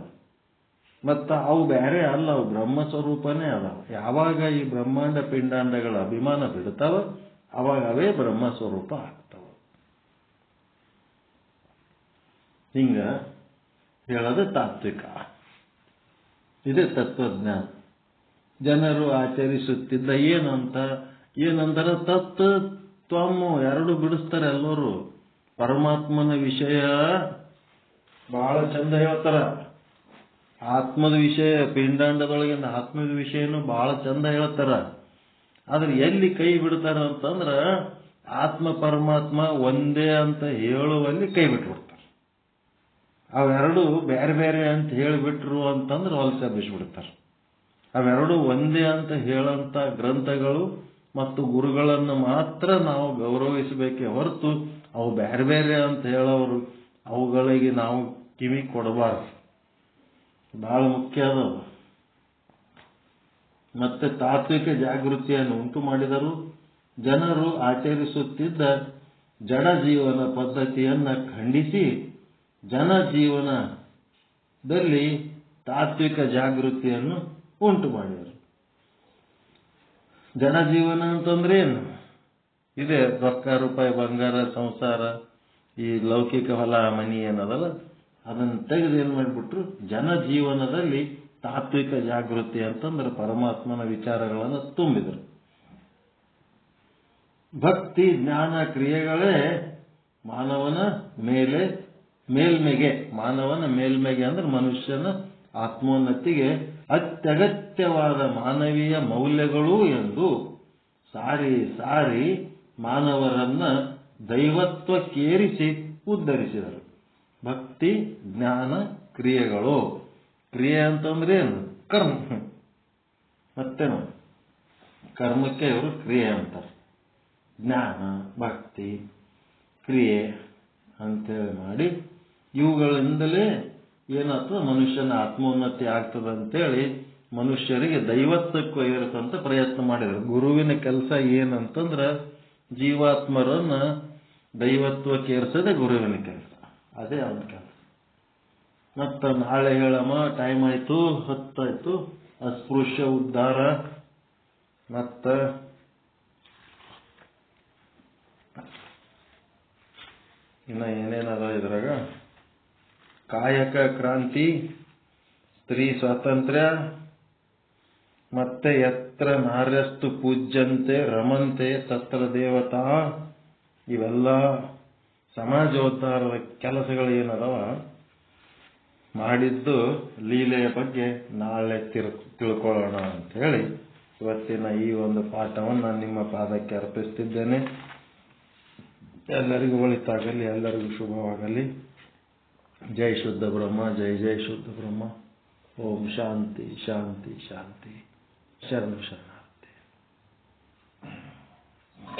ಮತ್ತು ಅವು ಬೇರೆ ಅಲ್ಲ, ಅವು ಬ್ರಹ್ಮ ಸ್ವರೂಪನೇ ಅದಾವ. ಯಾವಾಗ ಈ ಬ್ರಹ್ಮಾಂಡ ಪಿಂಡಾಂಡಗಳ ಅಭಿಮಾನ ಬಿಡ್ತಾವ ಅವಾಗ ಅವೇ ಬ್ರಹ್ಮ ಸ್ವರೂಪ ಆಗ್ತಾವ. ಹಿಂಗ ಹೇಳೋದು ತಾತ್ವಿಕ. ಇದೇ ತತ್ವಜ್ಞಾನ. ಜನರು ಆಚರಿಸುತ್ತಿದ್ದ ಏನಂತಾರೆ ತತ್ ತ್ವಮ್ಮು ಎರಡು ಬಿಡಿಸ್ತಾರೆ ಎಲ್ಲರೂ. ಪರಮಾತ್ಮನ ವಿಷಯ ಬಹಳ ಚಂದ ಹೇಳ್ತಾರ. ಆತ್ಮದ ವಿಷಯ, ಪಿಂಡಾಂಡದೊಳಗಿನ ಆತ್ಮದ ವಿಷಯನು ಬಹಳ ಚಂದ ಹೇಳ್ತಾರ. ಆದ್ರೆ ಎಲ್ಲಿ ಕೈ ಬಿಡ್ತಾರ ಅಂತಂದ್ರ ಆತ್ಮ ಪರಮಾತ್ಮ ಒಂದೇ ಅಂತ ಹೇಳುವಲ್ಲಿ ಕೈ ಬಿಟ್ಬಿಡ್ತಾರೆ. ಅವೆರಡು ಬೇರೆ ಬೇರೆ ಅಂತ ಹೇಳಿಬಿಟ್ರು ಅಂತಂದ್ರೆ ಹೊಲಸ ಬಿಸ್ಬಿಡ್ತಾರೆ. ಅವೆರಡು ಒಂದೇ ಅಂತ ಹೇಳಂತ ಗ್ರಂಥಗಳು ಮತ್ತು ಗುರುಗಳನ್ನು ಮಾತ್ರ ನಾವು ಗೌರವಿಸಬೇಕೇ ಹೊರತು ಅವು ಬೇರೆ ಬೇರೆ ಅಂತ ಹೇಳೋರು ಅವುಗಳಿಗೆ ನಾವು ಕಿವಿ ಕೊಡಬಾರದು. ಬಹಳ ಮುಖ್ಯ ಅದು. ಮತ್ತೆ ತಾತ್ವಿಕ ಜಾಗೃತಿಯನ್ನು ಉಂಟು ಮಾಡಿದರು. ಜನರು ಆಚರಿಸುತ್ತಿದ್ದ ಜಡ ಜೀವನ ಪದ್ಧತಿಯನ್ನ ಖಂಡಿಸಿ ಜನಜೀವನದಲ್ಲಿ ತಾತ್ವಿಕ ಜಾಗೃತಿಯನ್ನು ಉಂಟು ಮಾಡಿದರು. ಜನಜೀವನ ಅಂತಂದ್ರೆ ಏನು? ಇದೆ ರೊಕ್ಕ ರೂಪಾಯಿ ಬಂಗಾರ ಸಂಸಾರ ಈ ಲೌಕಿಕ ಹೊಲ ಮನಿ ಏನದಲ್ಲ ಅದನ್ನು ತೆಗೆದು ಏನ್ ಮಾಡಿಬಿಟ್ರು, ಜನಜೀವನದಲ್ಲಿ ತಾತ್ವಿಕ ಜಾಗೃತಿ ಅಂತಂದ್ರೆ ಪರಮಾತ್ಮನ ವಿಚಾರಗಳನ್ನು ತುಂಬಿದರು. ಭಕ್ತಿ ಜ್ಞಾನ ಕ್ರಿಯೆಗಳೇ ಮಾನವನ ಮೇಲ್ಮೆಗೆ ಅಂದ್ರೆ ಮನುಷ್ಯನ ಆತ್ಮೋನ್ನತಿಗೆ ಅತ್ಯಗತ್ಯವಾದ ಮಾನವೀಯ ಮೌಲ್ಯಗಳು ಎಂದು ಸಾರಿ ಸಾರಿ ಮಾನವರನ್ನ ದೈವತ್ವಕ್ಕೇರಿಸಿ ಉದ್ಧರಿಸಿದರು. ಭಕ್ತಿ, ಜ್ಞಾನ, ಕ್ರಿಯೆಗಳು. ಕ್ರಿಯೆ ಅಂತಂದ್ರೆ ಏನು? ಕರ್ಮ. ಮತ್ತೇನು? ಕರ್ಮಕ್ಕೆ ಇವರು ಕ್ರಿಯೆ ಅಂತಾರೆ. ಜ್ಞಾನ, ಭಕ್ತಿ, ಕ್ರಿಯೆ ಅಂತೇಳಿ ಮಾಡಿ ಇವುಗಳಿಂದಲೇ ಏನಾಗ್ತದೆ, ಮನುಷ್ಯನ ಆತ್ಮೋನ್ನತಿ ಆಗ್ತದಂತೇಳಿ ಮನುಷ್ಯರಿಗೆ ದೈವತ್ವಕ್ಕೂ ಏರಿಸಂತ ಪ್ರಯತ್ನ ಮಾಡಿದರು. ಗುರುವಿನ ಕೆಲಸ ಏನಂತಂದ್ರೆ ಜೀವಾತ್ಮರನ್ನ ದೈವತ್ವಕ್ಕೆ ಏರಿಸೋದೇ ಗುರುವಿನ ಕೆಲಸ. ಅದೇ ಅವನ ಕೆಲಸ. ಮತ್ತ ನಾಳೆ ಹೇಳಮ್ಮ, ಟೈಮ್ ಆಯ್ತು, 10 ಆಯ್ತು. ಅಸ್ಪೃಶ್ಯ ಉದ್ಧಾರ ಮತ್ತ ಇನ್ನ ಏನೇನದ ಇದ್ರಾಗ, ಕಾಯಕ ಕ್ರಾಂತಿ, ಸ್ತ್ರೀ ಸ್ವಾತಂತ್ರ್ಯ, ಮತ್ತೆ ಯತ್ರ ನಾರ್ಯಸ್ತು ಪೂಜ್ಯಂತೆ ರಮಂತೆ ತತ್ರ ದೇವತಾ, ಇವೆಲ್ಲ ಸಮಾಜೋದ್ಧಾರದ ಕೆಲಸಗಳು ಏನದವ ಮಾಡಿದ್ದು ಲೀಲೆಯ ಬಗ್ಗೆ ನಾಳೆ ತಿಳ್ಕೊಳ್ಳೋಣ ಅಂತ ಹೇಳಿ ಇವತ್ತಿನ ಈ ಒಂದು ಪಾಠವನ್ನು ನಾನು ನಿಮ್ಮ ಪಾದಕ್ಕೆ ಅರ್ಪಿಸ್ತಿದ್ದೇನೆ. ಎಲ್ಲರಿಗೂ ಒಳಿತಾಗಲಿ, ಎಲ್ಲರಿಗೂ ಶುಭವಾಗಲಿ. ಜೈ ಶುದ್ಧ ಬ್ರಹ್ಮ, ಜೈ ಜೈ ಶುದ್ಧ ಬ್ರಹ್ಮ. ಓಂ ಶಾಂತಿ ಶಾಂತಿ ಶಾಂತಿ. ಶರಣ ಶರಣಾರ್ಥಿ.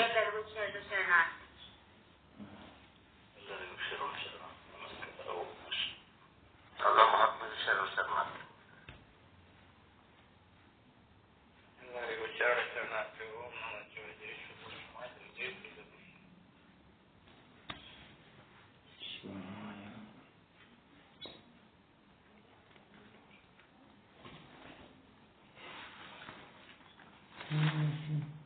ಎಲ್ಲರಿಗೂ ಶರಣಾರ್ಥಿ. ಎಲ್ಲರಿಗೂ ಶರಣ ಶರಣ. ನಮಸ್ಕಾರ. ಓಂ ಎಲ್ಲ ಮಹಾತ್ಮರಿಗೆ ಶರಣ ಶರಣಾರ್ಥಿ. ಎಲ್ಲರಿಗೂ ಶರಣ ಶರಣಾರ್ಥಿ. ಓಂ ನಮಃ ಶಿವಾಯ. ಜೈ ಶುದ್ಧ ಬ್ರಹ್ಮ, ಜೈ ಶುದ್ಧ ಬ್ರಹ್ಮ. Mm-hmm.